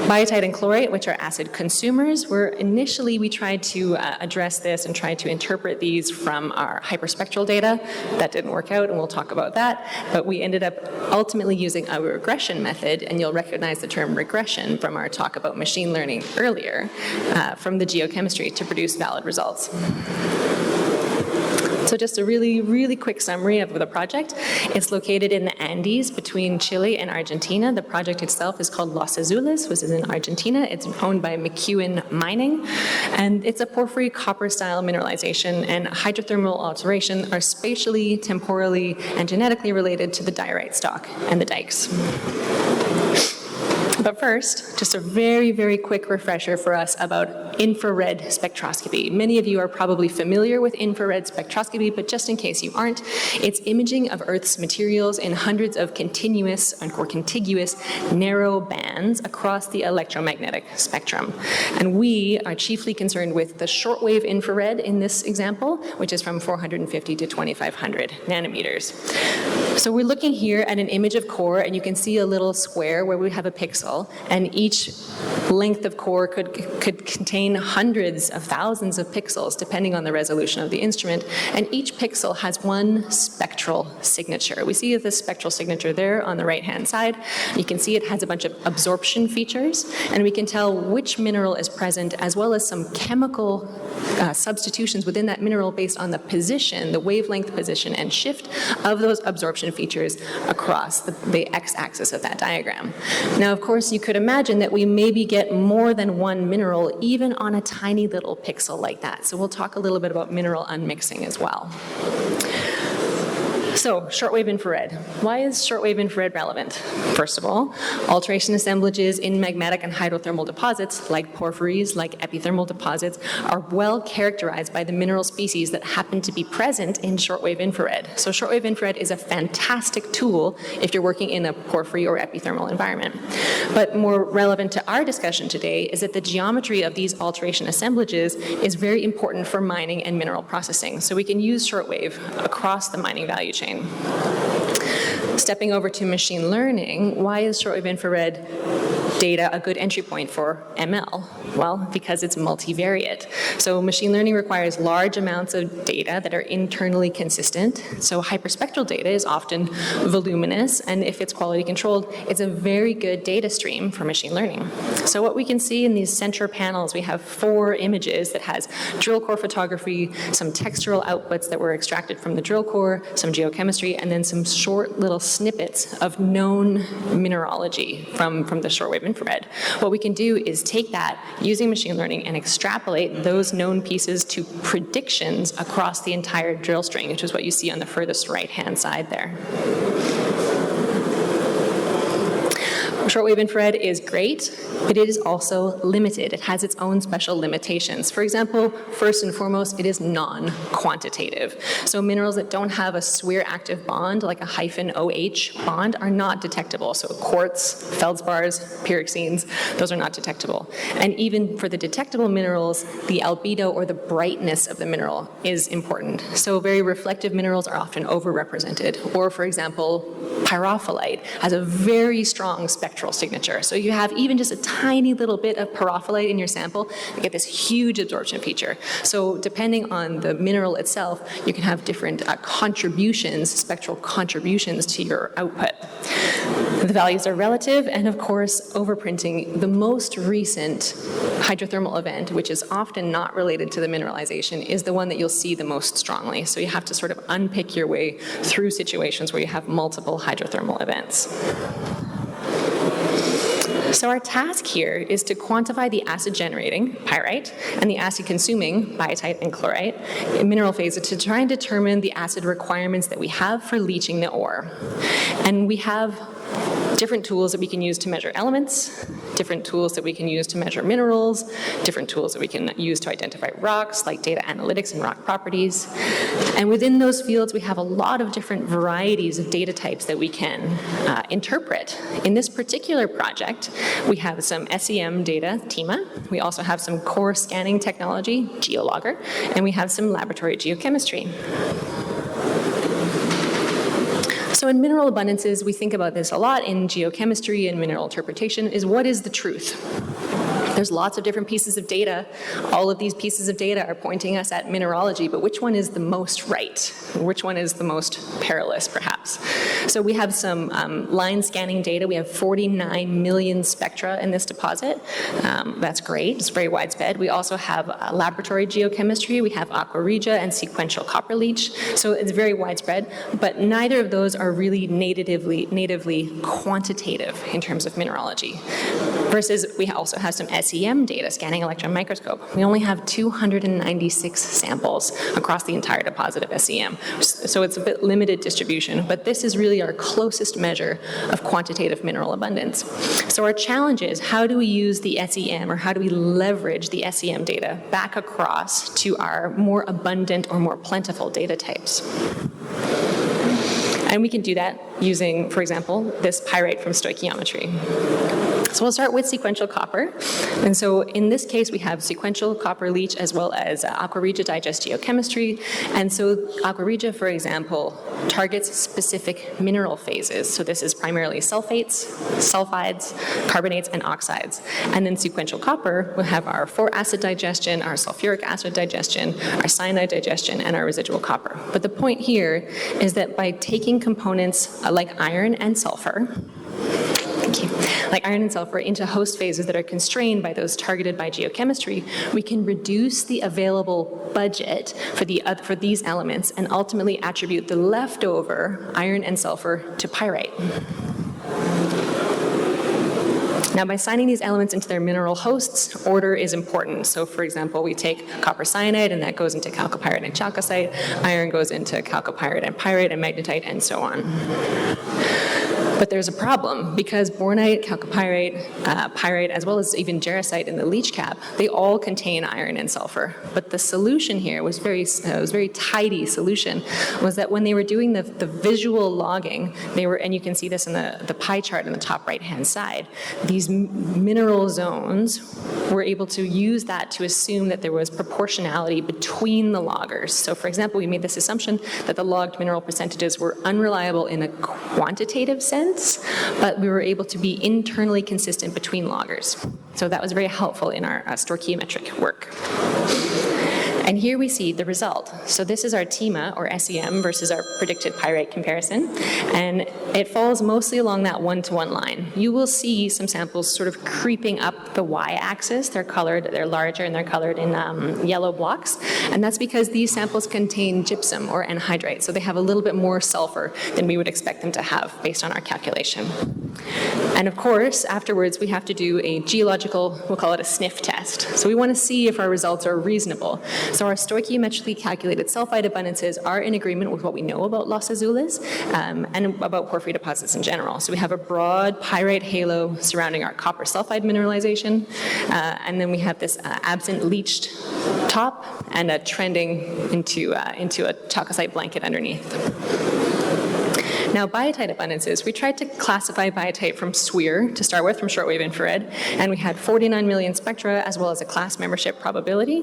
Biotite and chlorite, which are acid consumers, we tried to address this and try to interpret these from our hyperspectral data. That didn't work out, and we'll talk about that. But we ended up ultimately using a regression method, and you'll recognize the term regression from our talk about machine learning earlier, from the geochemistry to produce valid results. So just a really, really quick summary of the project. It's located in the Andes between Chile and Argentina. The project itself is called Los Azules, which is in Argentina. It's owned by McEwen Mining, and it's a porphyry copper-style mineralization, and hydrothermal alteration are spatially, temporally, and genetically related to the diorite stock and the dikes. But first, just a very, very quick refresher for us about infrared spectroscopy. Many of you are probably familiar with infrared spectroscopy, but just in case you aren't, it's imaging of Earth's materials in hundreds of continuous or contiguous narrow bands across the electromagnetic spectrum. And we are chiefly concerned with the shortwave infrared in this example, which is from 450 to 2500 nanometers. So we're looking here at an image of core, and you can see a little square where we have a pixel, and each length of core could contain contain hundreds of thousands of pixels, depending on the resolution of the instrument, and each pixel has one spectral signature. We see the spectral signature there on the right-hand side. You can see it has a bunch of absorption features, and we can tell which mineral is present, as well as some chemical substitutions within that mineral based on the position, the wavelength position and shift of those absorption features across the x-axis of that diagram. Now, of course, you could imagine that we maybe get more than one mineral even on a tiny little pixel like that. So we'll talk a little bit about mineral unmixing as well. So, shortwave infrared. Why is shortwave infrared relevant? First of all, alteration assemblages in magmatic and hydrothermal deposits, like porphyries, like epithermal deposits, are well characterized by the mineral species that happen to be present in shortwave infrared. So, shortwave infrared is a fantastic tool if you're working in a porphyry or epithermal environment. But more relevant to our discussion today is that the geometry of these alteration assemblages is very important for mining and mineral processing. So, we can use shortwave across the mining value chain. Stepping over to machine learning, why is shortwave infrared data a good entry point for ML? Well, because it's multivariate. So machine learning requires large amounts of data that are internally consistent. So hyperspectral data is often voluminous, and if it's quality controlled, it's a very good data stream for machine learning. So what we can see in these center panels, we have 4 images that has drill core photography, some textural outputs that were extracted from the drill core, some geochemistry, and then some short little snippets of known mineralogy from the shortwave infrared. What we can do is take that using machine learning and extrapolate those known pieces to predictions across the entire drill string, which is what you see on the furthest right-hand side there. Shortwave infrared is great, but it is also limited. It has its own special limitations. For example, first and foremost, it is non-quantitative. So minerals that don't have a SWIR active bond, like a -OH bond, are not detectable. So quartz, feldspars, pyroxenes, those are not detectable. And even for the detectable minerals, the albedo or the brightness of the mineral is important. So very reflective minerals are often overrepresented. Or for example, pyrophyllite has a very strong spectral signature. So you have even just a tiny little bit of pyrophyllite in your sample, you get this huge absorption feature. So depending on the mineral itself, you can have different contributions, spectral contributions to your output. The values are relative, and of course, overprinting. The most recent hydrothermal event, which is often not related to the mineralization, is the one that you'll see the most strongly. So you have to sort of unpick your way through situations where you have multiple hydrothermal events. So our task here is to quantify the acid-generating, pyrite, and the acid-consuming, biotite and chlorite, in mineral phases to try and determine the acid requirements that we have for leaching the ore. And we have different tools that we can use to measure elements, different tools that we can use to measure minerals, different tools that we can use to identify rocks, like data analytics and rock properties. And within those fields, we have a lot of different varieties of data types that we can interpret. In this particular project, we have some SEM data, TIMA. We also have some core scanning technology, GeoLogger, and we have some laboratory geochemistry. So in mineral abundances, we think about this a lot in geochemistry and mineral interpretation, is what is the truth? There's lots of different pieces of data. All of these pieces of data are pointing us at mineralogy, but which one is the most right? Which one is the most perilous, perhaps? So we have some line scanning data. We have 49 million spectra in this deposit. That's great. It's very widespread. We also have laboratory geochemistry. We have aqua regia and sequential copper leach. So it's very widespread, but neither of those are really natively quantitative in terms of mineralogy. Versus we also have some SEM data, scanning electron microscope. We only have 296 samples across the entire deposit of SEM. So it's a bit limited distribution, but this is really our closest measure of quantitative mineral abundance. So our challenge is, how do we use the SEM, or how do we leverage the SEM data back across to our more abundant or more plentiful data types? And we can do that using, for example, this pyrite from stoichiometry. So we'll start with sequential copper. And so in this case, we have sequential copper leach as well as Aqua Regia digest geochemistry. And so Aqua Regia, for example, targets specific mineral phases. So this is primarily sulfates, sulfides, carbonates, and oxides. And then sequential copper will have our 4-acid digestion, our sulfuric acid digestion, our cyanide digestion, and our residual copper. But the point here is that by taking components like iron and sulfur, like iron and sulfur, into host phases that are constrained by those targeted by geochemistry, we can reduce the available budget for these elements and ultimately attribute the leftover iron and sulfur to pyrite. Now, by assigning these elements into their mineral hosts, order is important. So, for example, we take copper cyanide, and that goes into chalcopyrite and chalcocite. Iron goes into chalcopyrite and pyrite and magnetite, and so on. But there's a problem, because bornite, chalcopyrite, pyrite, as well as even jarosite in the leach cap, they all contain iron and sulfur. But the solution here was very tidy solution, was that when they were doing the visual logging, they were, and you can see this in the pie chart on the top right-hand side, these mineral zones were able to use that to assume that there was proportionality between the loggers. So, for example, we made this assumption that the logged mineral percentages were unreliable in a quantitative sense, but we were able to be internally consistent between loggers. So that was very helpful in our stoichiometric work. And here we see the result. So this is our TEMA, or SEM, versus our predicted pyrite comparison. And it falls mostly along that one-to-one line. You will see some samples sort of creeping up the y-axis. They're colored, they're larger, and they're colored in yellow blocks. And that's because these samples contain gypsum, or anhydrite. So they have a little bit more sulfur than we would expect them to have based on our calculation. And of course, afterwards, we have to do a geological, we'll call it a sniff test. So we want to see if our results are reasonable. So our stoichiometrically calculated sulfide abundances are in agreement with what we know about Los Azules and about porphyry deposits in general. So we have a broad pyrite halo surrounding our copper sulfide mineralization, and then we have this absent leached top and a trending into a chalcocite blanket underneath. Now, biotite abundances, we tried to classify biotite from SWIR to start with, from shortwave infrared, and we had 49 million spectra as well as a class membership probability.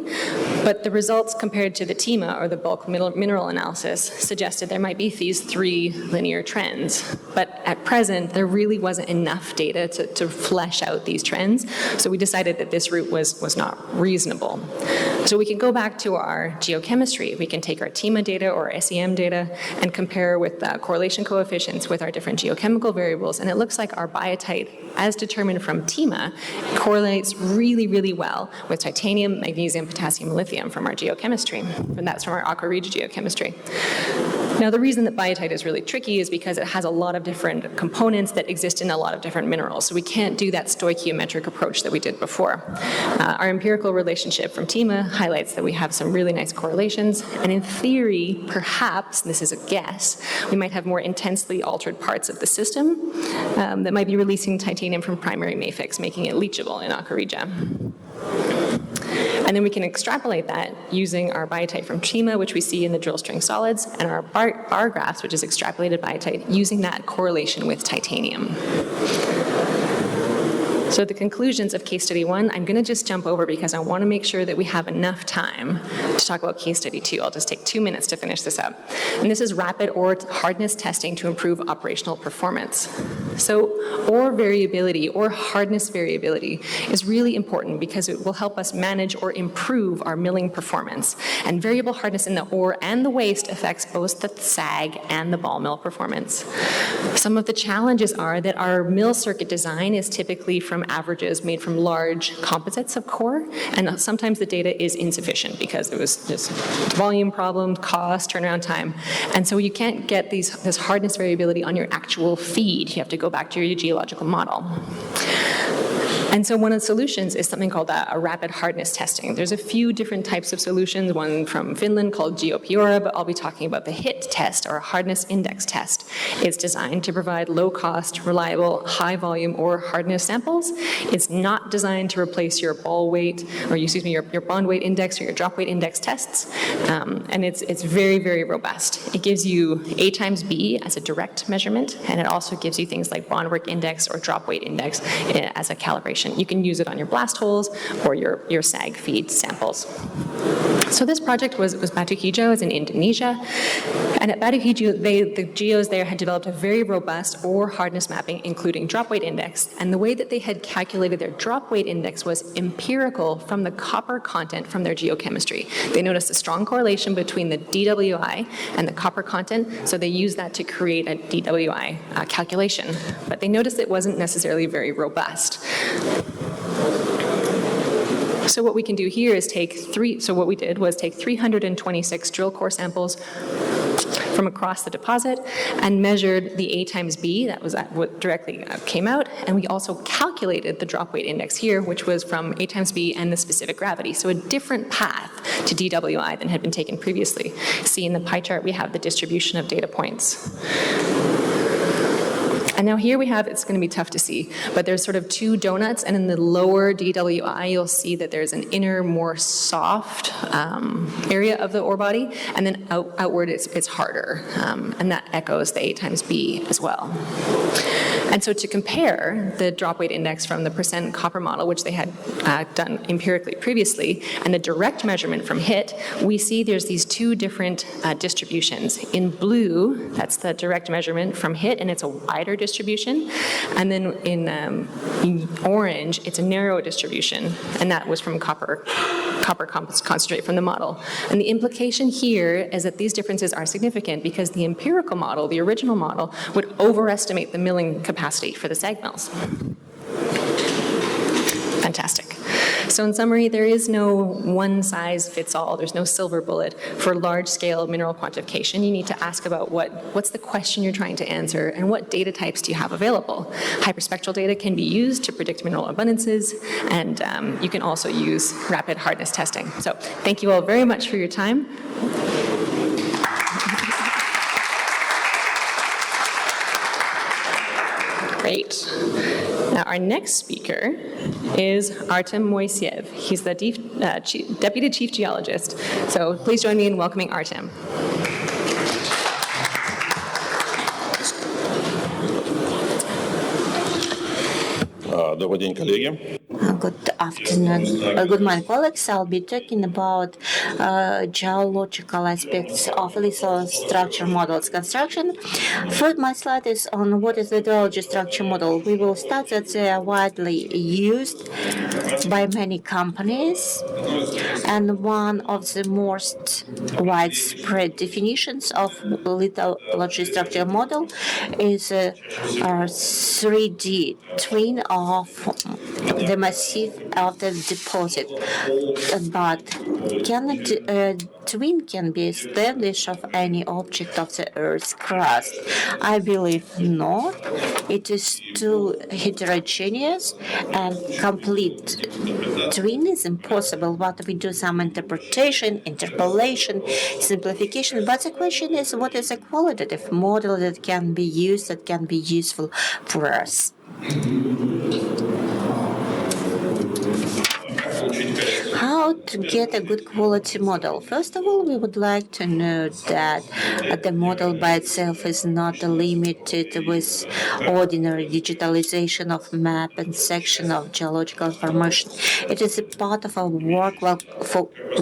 But the results compared to the TEMA, or the bulk mineral analysis, suggested there might be these 3 linear trends. But at present, there really wasn't enough data to flesh out these trends, so we decided that this route was not reasonable. So we can go back to our geochemistry. We can take our TEMA data or SEM data and compare with correlation coefficients with our different geochemical variables, and it looks like our biotite, as determined from TEMA, correlates really, really well with titanium, magnesium, potassium, and lithium from our geochemistry, and that's from our Aqua Regia geochemistry. Now, the reason that biotite is really tricky is because it has a lot of different components that exist in a lot of different minerals, so we can't do that stoichiometric approach that we did before. Our empirical relationship from TEMA highlights that we have some really nice correlations, and in theory, perhaps, and this is a guess, we might have more intensely altered parts of the system that might be releasing titanium from primary mafics, making it leachable in Aqua Regia. And then we can extrapolate that using our biotite from TEMA, which we see in the drill string solids, and our bar graphs, which is extrapolated biotite, using that correlation with titanium. So the conclusions of case study 1, I'm going to just jump over because I want to make sure that we have enough time to talk about case study 2. I'll just take 2 minutes to finish this up. And this is rapid ore hardness testing to improve operational performance. So ore variability or hardness variability is really important because it will help us manage or improve our milling performance. And variable hardness in the ore and the waste affects both the SAG and the ball mill performance. Some of the challenges are that our mill circuit design is typically from averages made from large composites of core, and sometimes the data is insufficient because there was just volume problems, cost, turnaround time, and so you can't get this hardness variability on your actual feed. You have to go back to your geological model. And so one of the solutions is something called a rapid hardness testing. There's a few different types of solutions, one from Finland called GeoPura, but I'll be talking about the HIT test, or a hardness index test. It's designed to provide low-cost, reliable, high-volume or hardness samples. It's not designed to replace your ball weight, or excuse me, your bond weight index or your drop weight index tests, and it's very, very robust. It gives you A times B as a direct measurement, and it also gives you things like bond work index or drop weight index as a calibration. You can use it on your blast holes or your SAG feed samples. So this project was Batu Hijau, is in Indonesia, and at Batu Hijau, the geos there had developed a very robust ore hardness mapping, including drop weight index, and the way that they had calculated their drop weight index was empirical from the copper content from their geochemistry. They noticed a strong correlation between the DWI and the copper content, so they used that to create a DWI calculation, but they noticed it wasn't necessarily very robust. So what we can do here is take 326 drill core samples from across the deposit and measured the A times B, that was what directly came out, and we also calculated the drop weight index here, which was from A times B and the specific gravity, so a different path to DWI than had been taken previously. See in the pie chart we have the distribution of data points. And now here we have, it's going to be tough to see, but there's sort of two donuts, and in the lower DWI, you'll see that there's an inner, more soft area of the ore body, and then outward it's harder, and that echoes the A times B as well. And so to compare the drop weight index from the percent copper model, which they had done empirically previously, and the direct measurement from HIT, we see there's these two different distributions. In blue, that's the direct measurement from HIT, and it's a wider distribution. And then in orange, it's a narrow distribution, and that was from copper concentrate from the model. And the implication here is that these differences are significant because the empirical model, the original model, would overestimate the milling capacity for the SAG mills. Fantastic. So in summary, there is no one-size-fits-all. There's no silver bullet for large-scale mineral quantification. You need to ask about what's the question you're trying to answer and what data types do you have available. Hyperspectral data can be used to predict mineral abundances, and you can also use rapid hardness testing. So thank you all very much for your time. Great. Now, our next speaker is Artem Moiseev. He's the Deputy Chief Geologist. So please join me in welcoming Artem. Добрый день, коллеги. Good afternoon. Good morning, colleagues. I'll be talking about geological aspects of lithostructure structure models construction. First, my slide is on what is the geology structure model. We will start that they are widely used by many companies, and one of the most widespread definitions of lithology structure model is a 3D twin of the massive of the deposit. But twin can be established of any object of the Earth's crust? I believe not. It is too heterogeneous, and complete twin is impossible. But we do some interpretation, interpolation, simplification. But the question is, what is a qualitative model that can be used, that can be useful for us? How to get a good quality model? First of all, we would like to note that the model by itself is not limited with ordinary digitalization of map and section of geological information. It is a part of our work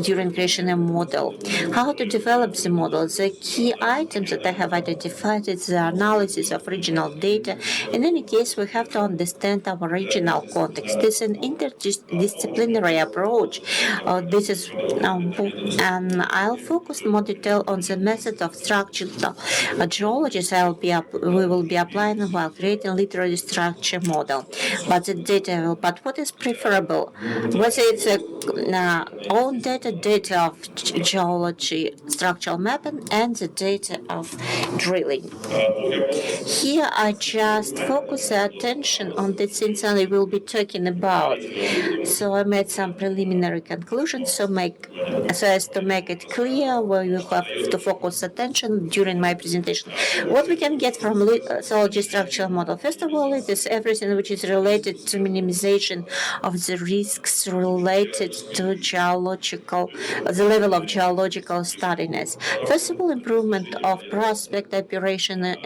during creation a model. How to develop the model? The key items that I have identified is the analysis of regional data. In any case, we have to understand our regional context. This is an interdisciplinary approach This is and I'll focus more detail on the method of structural geologies we will be applying while creating literary structure model. But what is preferable? Whether it's own data of geology, structural mapping, and the data of drilling. Here I just focus the attention on the things I will be talking about. So I made some preliminary conclusions so as to make it clear where you have to focus attention during my presentation. What we can get from lithology structural model? First of all, it is everything which is related to minimization of the risks related to the level of geological sturdiness. First of all, improvement of prospect operation,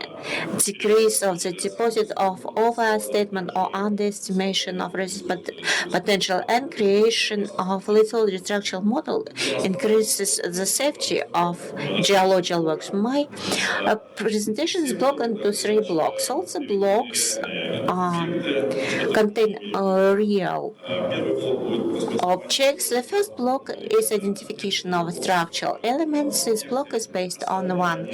decrease of the deposit of overstatement or underestimation of risk potential, and creation of lithology structural model increases the safety of geological works. My presentation is broken into 3 blocks. All the blocks contain real objects. The first block is identification of structural elements. This block is based on one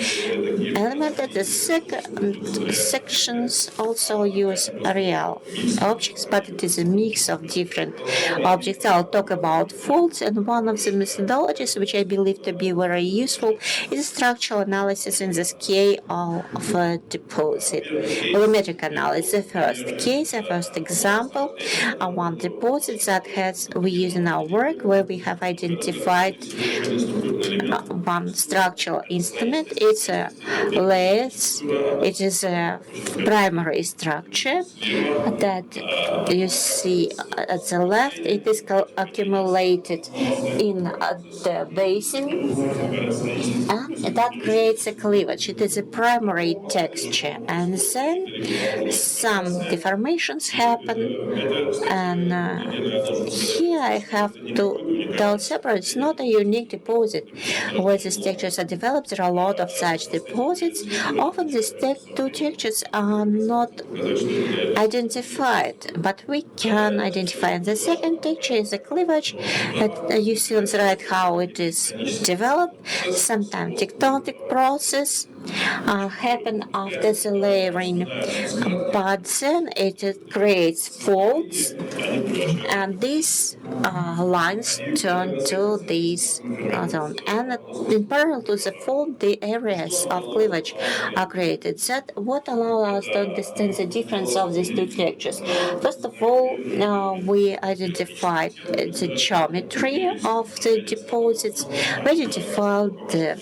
element. The second sections also use real objects, but it is a mix of different objects. I'll talk about faults, and one of the methodologies which I believe to be very useful is structural analysis in the scale of a deposit. Volumetric analysis. The first case, the first example, one deposit that we use in our work where we have identified one structural instrument. It's a lathe. It is a primary structure that you see at the left. It is accumulated in the basin, and that creates a cleavage. It is a primary texture, and then some deformations happen, and here I have to tell separate. It's not a unique deposit where these textures are developed. There are a lot of such deposits. Often these two textures are not identified, but we can identify. And the second texture is a cleavage. You see on the right how it is developed. Sometimes tectonic process happen after the layering, but then it creates faults, and these lines turn to these zone. And in parallel to the fault, the areas of cleavage are created. That what allows us to understand the difference of these two textures. First of all, we identified the geometry of the deposits, we identified the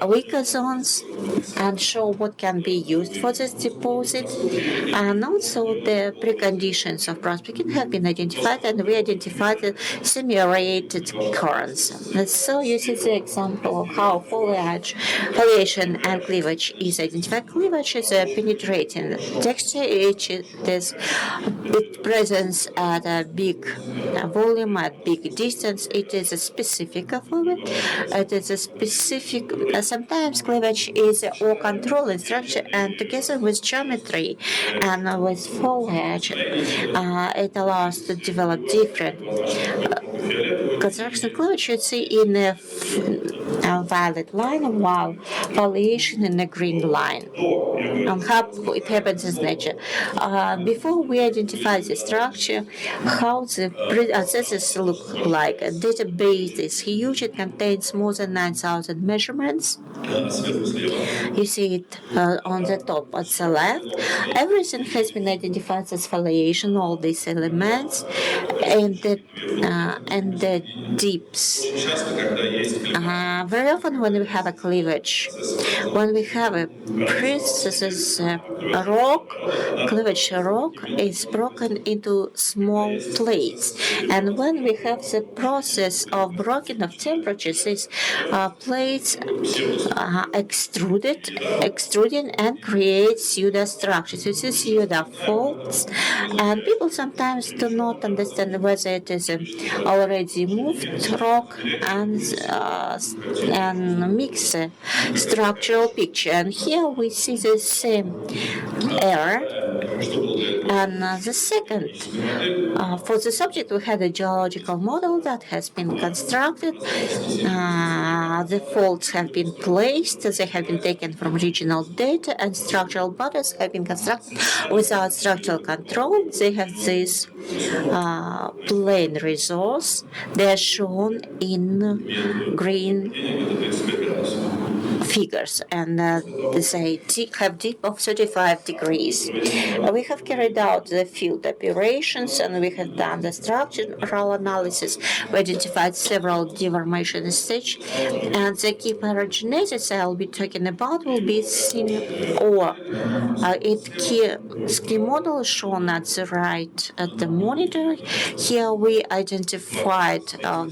weaker zones, and show what can be used for this deposit, and also the preconditions of prospecting have been identified, and we identified the semi-aerated currents. So you see the example of how foliation and cleavage is identified. Cleavage is a penetrating texture. It presents at a big volume, at big distance. It is a specific of it. It is a specific. Sometimes cleavage is all controlling structure, and together with geometry and with foliage, it allows to develop different construction cleavage. You see in a violet line, while foliation in a green line. And how it happens in nature. Before we identify the structure, how the processes look like. A database is huge. It contains more than 9,000 measurements. You see it on the top at the left. Everything has been identified as foliation, all these elements, and the dips. Very often when we have a cleavage, when we have a process rock, cleavage rock is broken into small plates, and when we have the process of breaking of temperatures, these plates extruding and create pseudostructures. This is pseudo faults, and people sometimes do not understand whether it is already moved rock and mix structural picture. And here we see the the same error. And the second, for the subject, we had a geological model that has been constructed. The faults have been placed, they have been taken from regional data, and structural bodies have been constructed without structural control. They have this plane resource. They are shown in green figures, and they have dip of 35 degrees. We have carried out the field operations, and we have done the structural analysis. We identified several deformation stages, and the key paragenesis I'll be talking about will be seen or key model shown at the right at the monitor. Here we identified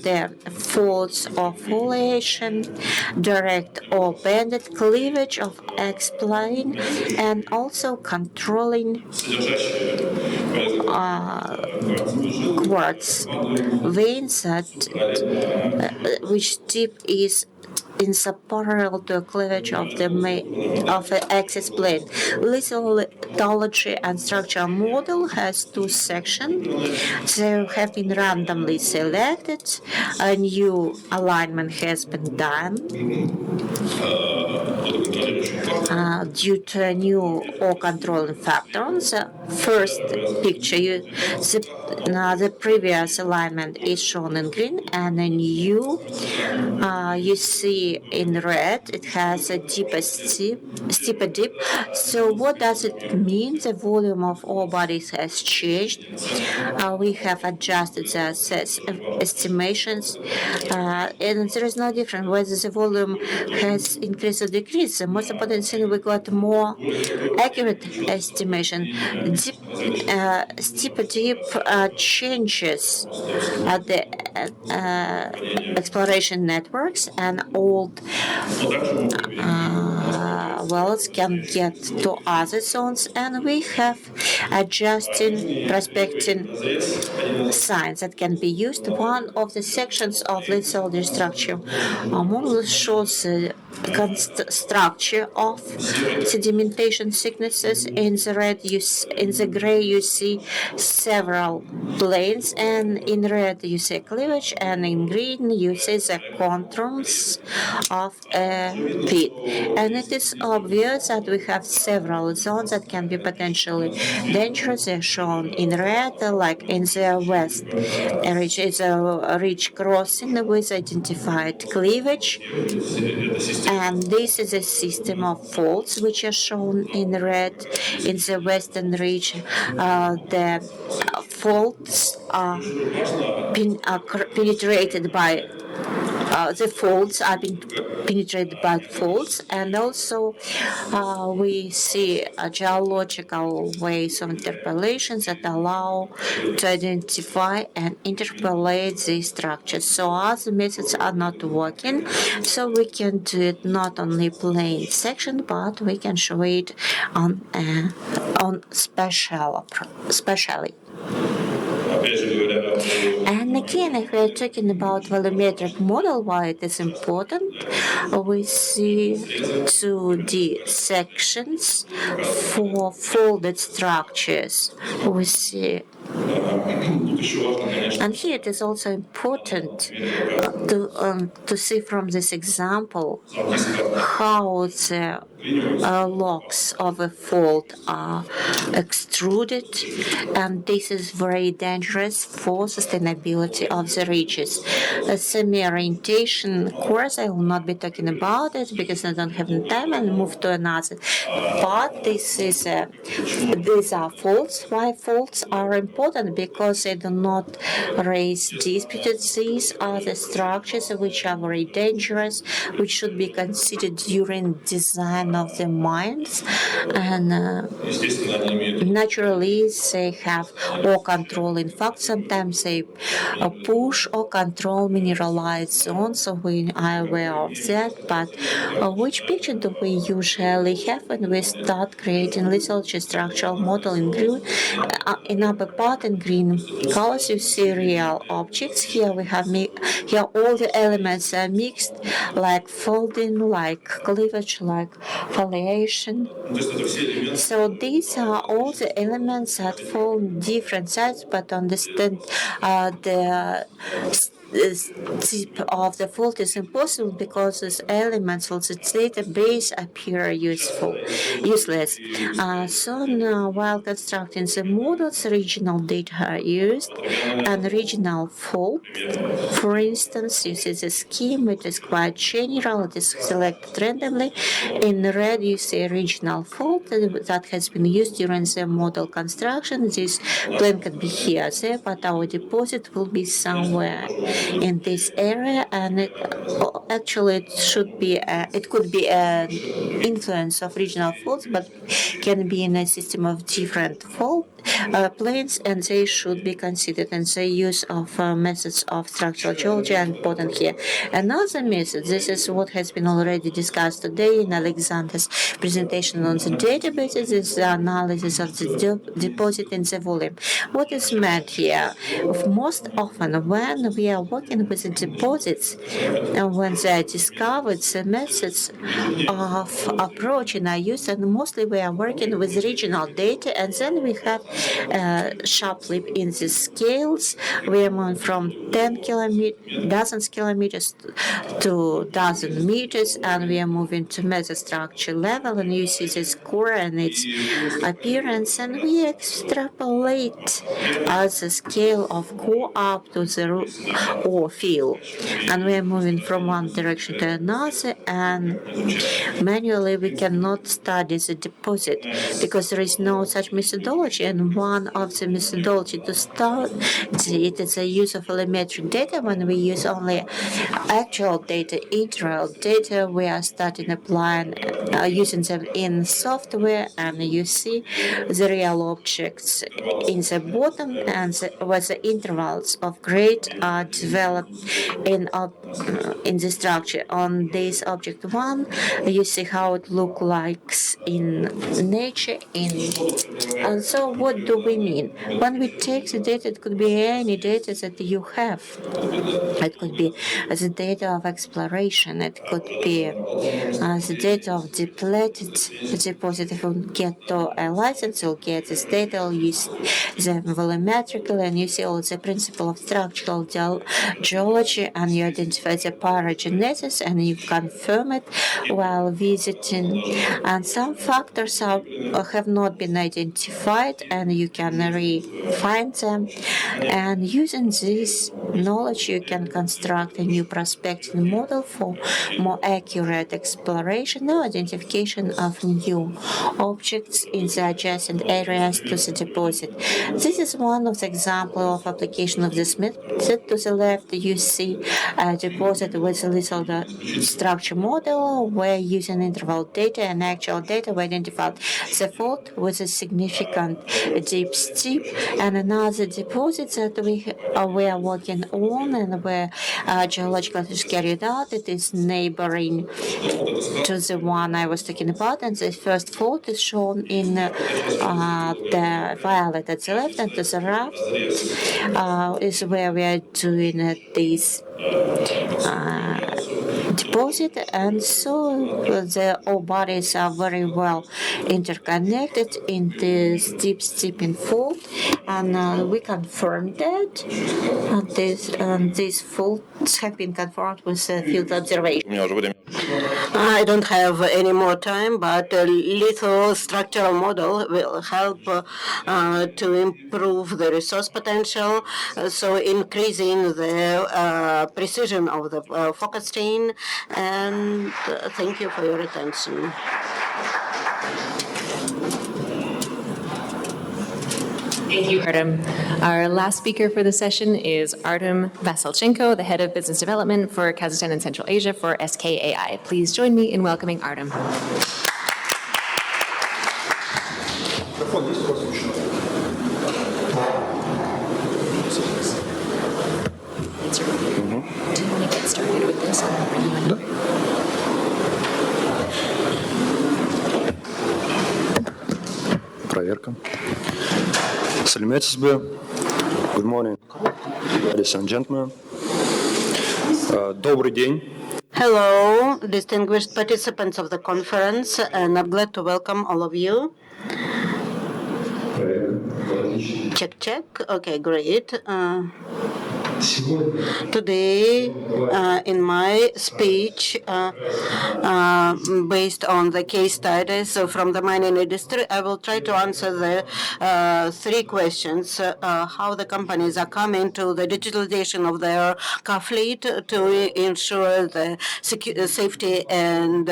the faults of foliation, direct or banded cleavage of X-plane, and also controlling quartz veins which tip is inseparable to a cleavage of the axis plane. Lithology and structural model has two sections. They have been randomly selected. A new alignment has been done due to a new or controlling factor. The first picture, the previous alignment is shown in green, and a new you see in red. It has a steeper dip. So what does it mean? The volume of all bodies has changed. We have adjusted the estimations, and there is no difference whether the volume has increased or decreased. The most important thing, we got more accurate estimation. Steeper dip changes the exploration networks, and old wells can get to other zones, and we have adjusting prospecting signs that can be used. One of the sections of lithology structure model shows the structure of sedimentation thicknesses. In the red, in the gray, you see several planes, and in red you see cleavage, and in green you see the contours of a pit. And it is obvious that we have several zones that can be potentially dangerous. They're shown in red, like in the west ridge. It's a ridge crossing with identified cleavage, and this is a system of faults which are shown in red. In the western ridge, the faults are penetrated by the faults are being penetrated by faults, and also we see geological ways of interpolations that allow to identify and interpolate these structures. So other methods are not working, so we can do it not only plain section, but we can show it on specially. And again, if we're talking about volumetric model, why it is important, we see 2D sections for folded structures. We see, and here it is also important to see from this example how the logs of a fault are extruded, and this is very dangerous for sustainability of the ridges. A semi-orientation course, I will not be talking about it because I don't have time, and move to another. But these are faults. Why faults are important? Because they do not raise disputes. These are the structures which are very dangerous, which should be considered during design of the mines, and naturally they have or control. In fact, sometimes they push or control mineralized zones, so we are aware of that. But which picture do we usually have when we start creating lithology structural model in green? In upper part part in green colors, you see real objects. Here we have here all the elements are mixed, like folding, like cleavage, like foliation. So these are all the elements that fall on different sides, but understand the tip of the fault is impossible because these elements of the database appear useless. So now, while constructing the models, regional data are used, and regional fault, for instance, uses a scheme which is quite general. It is selected randomly. In red, you see a regional fault that has been used during the model construction. This plane can be here, there, but our deposit will be somewhere in this area, and actually it could be an influence of regional faults, but can be in a system of different fault planes, and they should be considered in the use of methods of structural geology and important here. Another method, this is what has been already discussed today in Alexander's presentation on the databases, is the analysis of the deposit in the volume. What is meant here? Most often when we are working with the deposits, and when they are discovered, the methods of approaching are used, and mostly we are working with regional data, and then we have sharp leap in the scales. We are moving from dozens kilometers to dozen meters, and we are moving to mesostructure level, and you see this core and its appearance, and we extrapolate as the scale of core up to the ore field, and we are moving from one direction to another, and manually we cannot study the deposit because there is no such methodology, and one of the methodology to start it is the use of volumetric data. When we use only actual data, integral data, we are starting applying using them in software, and you see the real objects in the bottom, and where the intervals of grade are developed in the structure. On this object 1, you see how it looks like in nature. And so what do we mean? When we take the data, it could be any data that you have. It could be the data of exploration. It could be the data of depleted deposit. If you get to a license, you'll get this data, you'll use them volumetrically, and you see all the principle of structural geology, and you identify the paragenesis, and you confirm it while visiting. And some factors have not been identified, and you can refine them. And using this knowledge, you can construct a new prospective model for more accurate exploration or identification of new objects in the adjacent areas to the deposit. This is one of the examples of application of this method. To the left, you see a deposit with a little structure model where using interval data and actual data we identified the fault with a significant deep steep, and another deposit that we are working on and where geological is carried out. It is neighboring to the one I was talking about, and the first fault is shown in the violet at the left, and to the right is where we are doing this deposit, and so the all bodies are very well interconnected in this deep steeping fault, and we confirmed that these faults have been confirmed with field observation. I don't have any more time, but a little structural model will help to improve the resource potential, so increasing the precision of the focus chain. And thank you for your attention. Thank you, Artem. Our last speaker for the session is Artem Vasilchenko, the Head of Business Development for Kazakhstan and Central Asia for SKAI. Please join me in welcoming Artem. Do you want to get started with this? Проверка. Good morning, ladies and gentlemen. Добрый день. Hello, distinguished participants of the conference, and I'm glad to welcome all of you. Check, check. Okay, great. Today, in my speech, based on the case studies from the mining industry, I will try to answer the three questions. How the companies are coming to the digitalization of their car fleet to ensure the safety and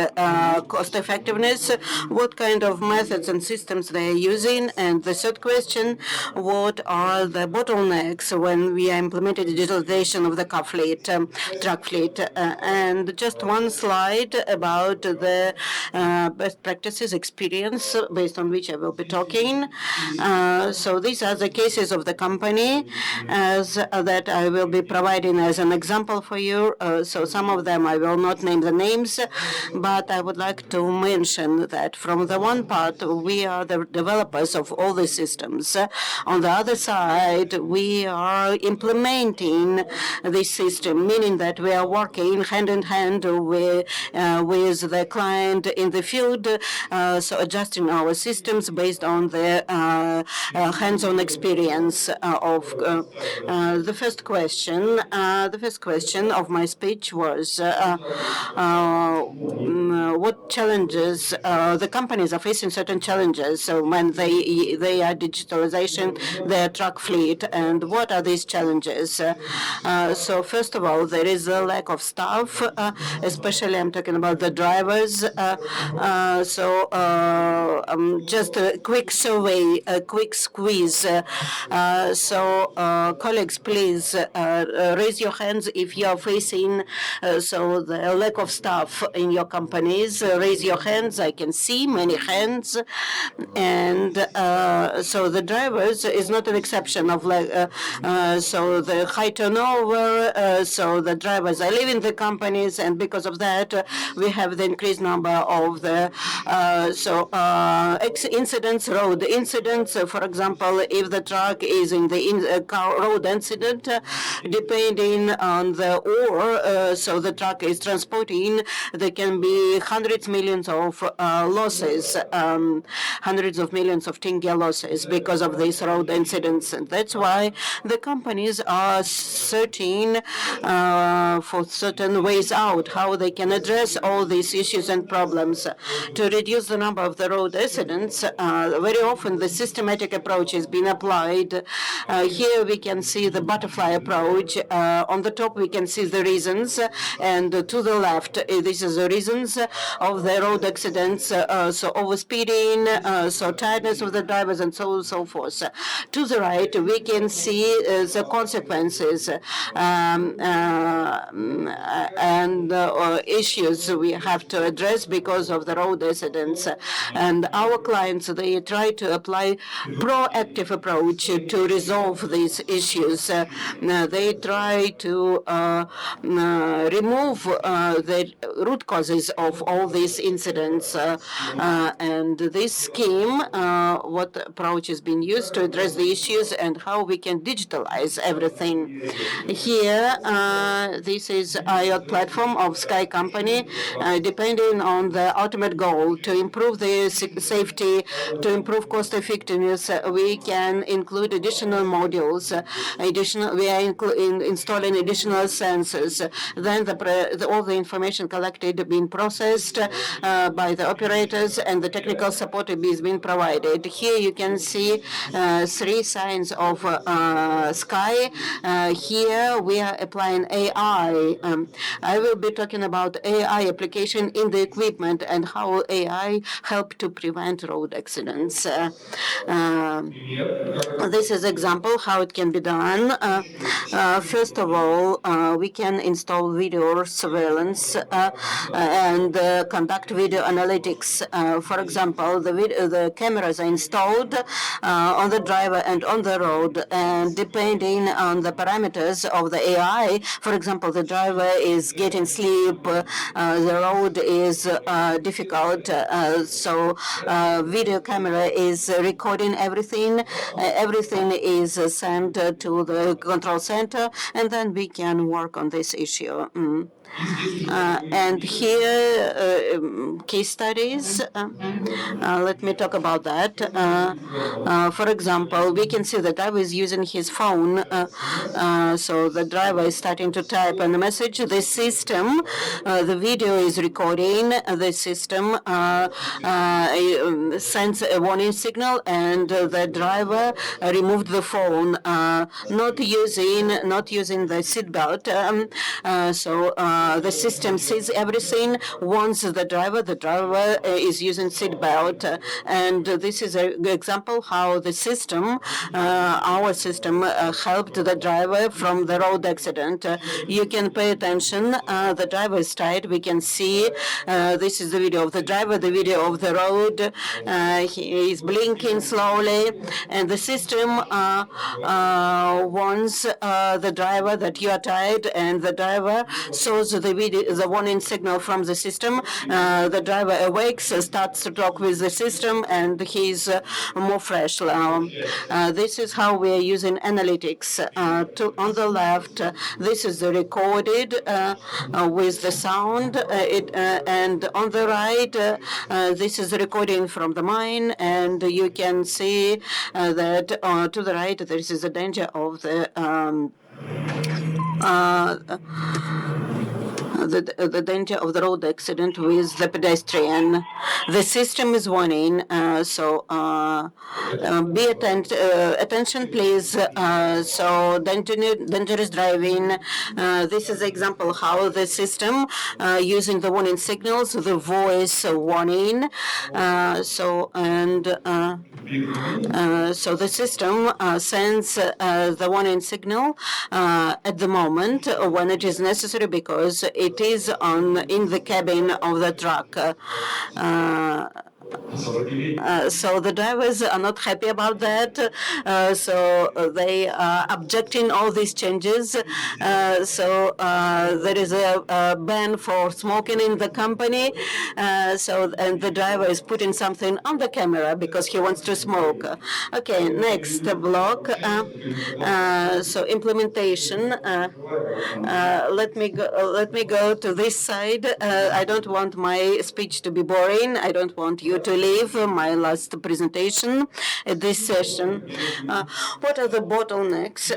cost effectiveness, what kind of methods and systems they are using, and the third question, what are the bottlenecks when we are implementing digitalization of the car fleet, truck fleet. And just one slide about the best practices experience based on which I will be talking. So these are the cases of the company that I will be providing as an example for you. So some of them I will not name the names, but I would like to mention that from the one part, we are the developers of all the systems. On the other side, we are implementing this system, meaning that we are working hand in hand with the client in the field, so adjusting our systems based on the hands-on experience of the first question. The first question of my speech was what challenges the companies are facing certain challenges when they are digitalization their truck fleet, and what are these challenges? So first of all, there is a lack of staff, especially I'm talking about the drivers. Just a quick survey, a quick squeeze. Colleagues, please raise your hands if you are facing the lack of staff in your companies. Raise your hands. I can see many hands, and so the drivers is not an exception of so the high turnover. So the drivers are leaving the companies, and because of that, we have the increased number of the incidents, road incidents. For example, if the truck is in the road incident, depending on the ore, so the truck is transporting, there can be hundreds of millions of losses, hundreds of millions of tenge losses because of these road incidents. And that's why the companies are searching for certain ways out, how they can address all these issues and problems. To reduce the number of the road accidents, very often the systematic approach is being applied. Here we can see the butterfly approach. On the top we can see the reasons, and to the left, this is the reasons of the road accidents, so overspeeding, so tiredness of the drivers, and so on and so forth. To the right, we can see the consequences and issues we have to address because of the road accidents. And our clients, they try to apply proactive approach to resolve these issues. They try to remove the root causes of all these incidents. And this scheme, what approach is being used to address the issues and how we can digitalize everything. Here, this is IoT platform of Sky Company, depending on the ultimate goal to improve the safety, to improve cost effectiveness. We can include additional modules. We are installing additional sensors. Then all the information collected being processed by the operators, and the technical support is being provided. Here you can see three signs of Sky. Here we are applying AI. I will be talking about AI application in the equipment and how AI help to prevent road accidents. This is example how it can be done. First of all, we can install video surveillance and conduct video analytics. For example, the cameras are installed on the driver and on the road, and depending on the parameters parameters of the AI. For example, the driver is getting sleep, the road is difficult, so video camera is recording everything. Everything is sent to the control center, and then we can work on this issue. And here, case studies. Let me talk about that. For example, we can see the driver is using his phone. So the driver is starting to type on the message. The system, the video is recording. The system sends a warning signal, and the driver removed the phone, not using the seatbelt. So the system sees everything, warns the driver. The driver is using seatbelt, and this is an example how the system, our system, helped the driver from the road accident. You can pay attention. The driver is tired. We can see this is the video of the driver, the video of the road. He is blinking slowly, and the system warns the driver that you are tired, and the driver shows the video, the warning signal from the system. The driver awakes, starts to talk with the system, and he's more fresh now. This is how we are using analytics. On the left, this is recorded with the sound, and on the right, this is recording from the mine, and you can see that to the right, there is a danger of the danger of the road accident with the pedestrian. The system is warning, so be attention, please. So dangerous driving. This is an example how the system using the warning signals, the voice warning. So the system sends the warning signal at the moment when it is necessary, because it is in the cabin of the truck. So the drivers are not happy about that. So they are objecting all these changes. So there is a ban for smoking in the company. And the driver is putting something on the camera because he wants to smoke. Okay, next block. So implementation. Let me go to this side. I don't want my speech to be boring. I don't want you to leave my last presentation at this session. What are the bottlenecks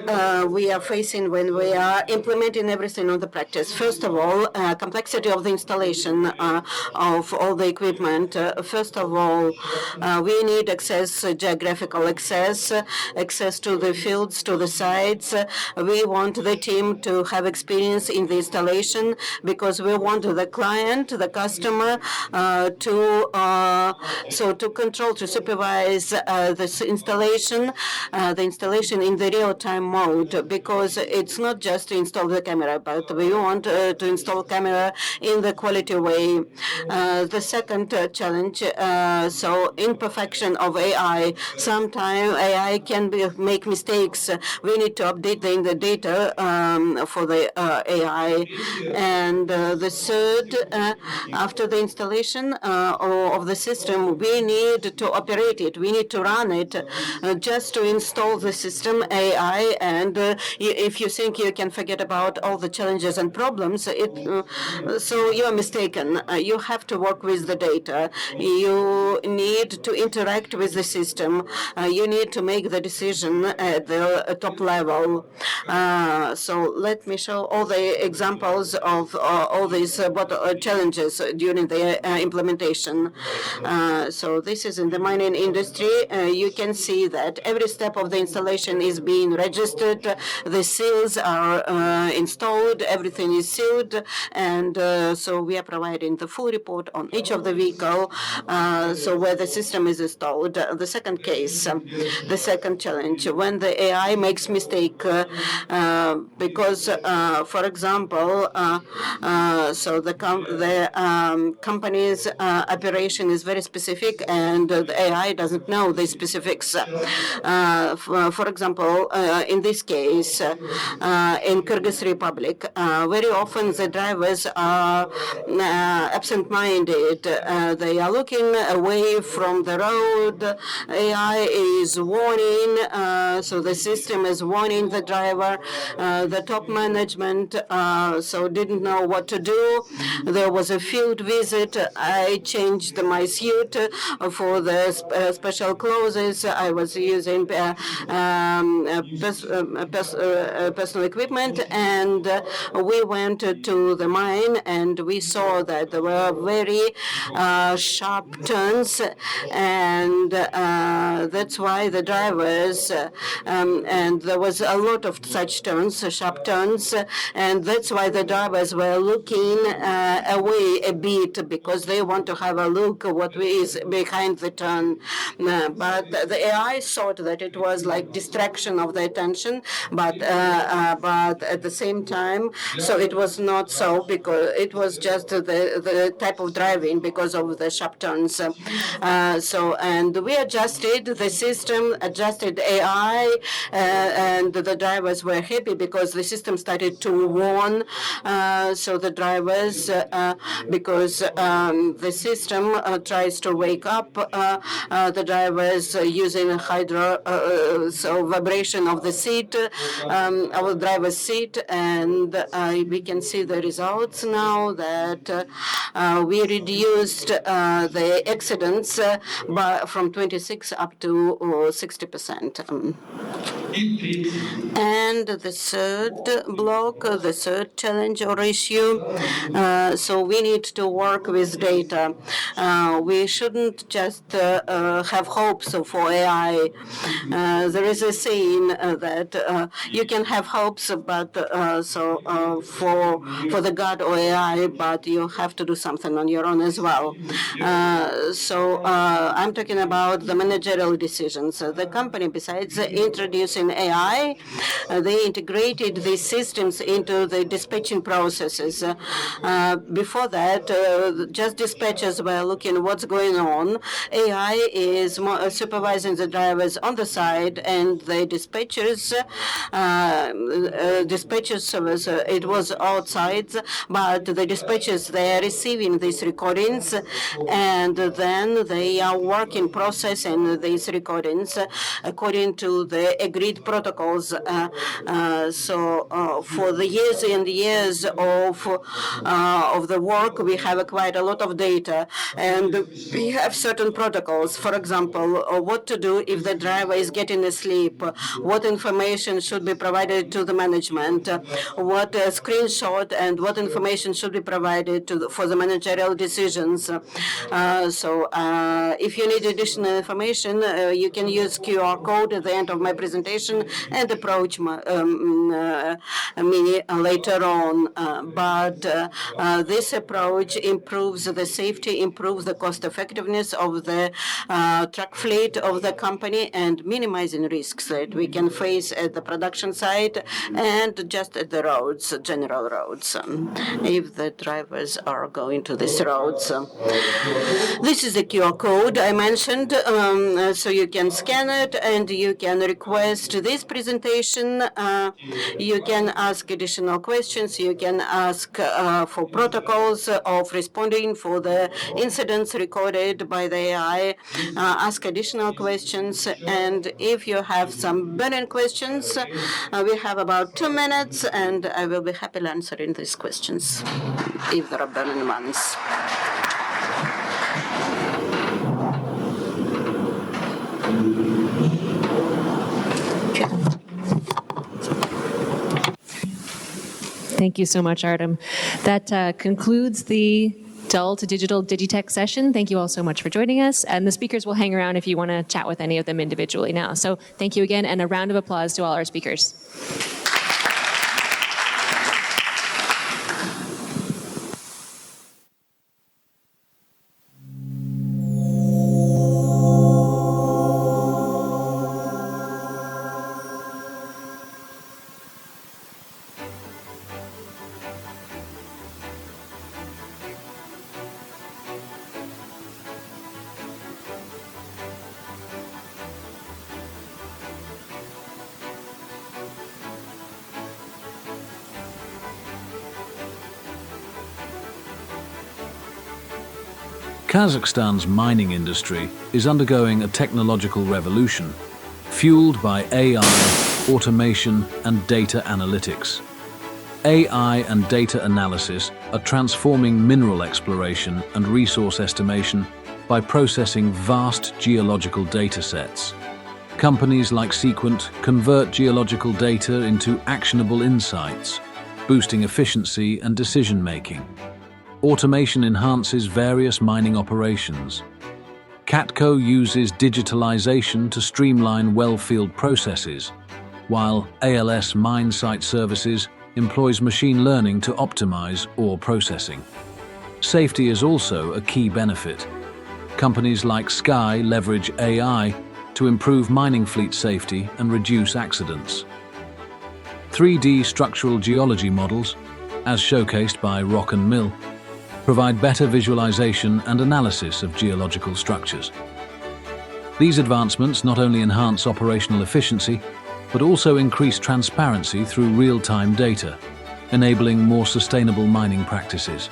we are facing when we are implementing everything on the practice? First of all, complexity of the installation of all the equipment. First of all, we need geographical access to the fields, to the sites. We want the team to have experience in the installation because we want the client, the customer, to control, to supervise this installation, the installation in the real-time mode, because it's not just to install the camera, but we want to install camera in the quality way. The second challenge, so imperfection of AI. Sometimes AI can make mistakes. We need to update the data for the AI. And the third, after the installation of the system, we need to operate it. We need to run it just to install the system AI. And if you think you can forget about all the challenges and problems, so you are mistaken. You have to work with the data. You need to interact with the system. You need to make the decision at the top level. So let me show all the examples of all these challenges during the implementation. So this is in the mining industry. You can see that every step of the installation is being registered. The seals are installed. Everything is sealed. And so we are providing the full report on each of the vehicle, so where the system is installed. The second case, the second challenge, when the AI makes mistake, because, for example, so the company's operation is very very specific, and the AI doesn't know the specifics. For example, in this case, in Kyrgyz Republic, very often the drivers are absent-minded. They are looking away from the road. AI is warning, so the system is warning the driver. The top management so didn't know what to do. There was a field visit. I changed my suit for the special clothes. I was using personal equipment, and we went to the mine, and we saw that there were very sharp turns, and that's why the drivers, and there was a lot of such turns, sharp turns, and that's why the drivers were looking away a bit, because they want to have a look at what is behind the turn. But the AI thought that it was like distraction of the attention, but at the same time, so it was not so, because it was just the type of driving because of the sharp turns. And we adjusted the system, adjusted AI, and the drivers were happy because the system started to warn. So the drivers, because the system tries to wake up the drivers using so vibration of the seat, our driver's seat, and we can see the results now that we reduced the accidents from 26 up to 60%. And the third block, the third challenge or issue, so we need to work with data. We shouldn't just have hopes for AI. There is a saying that you can have hopes, but for the God or AI, but you have to do something on your own as well. I'm talking about the managerial decisions. The company, besides introducing AI, they integrated these systems into the dispatching processes. Before that, just dispatchers were looking what's going on. AI is supervising the drivers on the side, and the dispatchers service, it was outside, but the dispatchers, they are receiving these recordings, and then they are working, processing these recordings according to the agreed protocols. For the years and years of the work, we have acquired a lot of data, and we have certain protocols. For example, what to do if the driver is getting asleep, what information should be provided to the management, what screenshot and what information should be provided for the managerial decisions. If you need additional information, you can use QR code at the end of my presentation and approach me later on. But this approach improves the safety, improves the cost effectiveness of the truck fleet of the company, and minimizing risks that we can face at the production site and just at the roads, general roads, if the drivers are going to these roads. This is the QR code I mentioned, so you can scan it and you can request this presentation. You can ask additional questions. You can ask for protocols of responding for the incidents recorded by the AI. Ask additional questions, and if you have some burning questions, we have about 2 minutes, and I will be happy answering these questions if there are burning ones. Thank you so much, Artem. That concludes the Dull to Digital DigiTech session. Thank you all so much for joining us. And the speakers will hang around if you want to chat with any of them individually now. So thank you again, and a round of applause to all our speakers. Kazakhstan's mining industry is undergoing a technological revolution, fueled by AI, automation, and data analytics. AI and data analysis are transforming mineral exploration and resource estimation by processing vast geological data sets. Companies like Sequent convert geological data into actionable insights, boosting efficiency and decision-making. Automation enhances various mining operations. CATCO uses digitalisation to streamline wellfield processes, while ALS Mine Site Services employs machine learning to optimize ore processing. Safety is also a key benefit. Companies like Sky leverage AI to improve mining fleet safety and reduce accidents. 3D structural geology models, as showcased by Rock and Mill, provide better visualization and analysis of geological structures. These advancements not only enhance operational efficiency, but also increase transparency through real-time data, enabling more sustainable mining practices.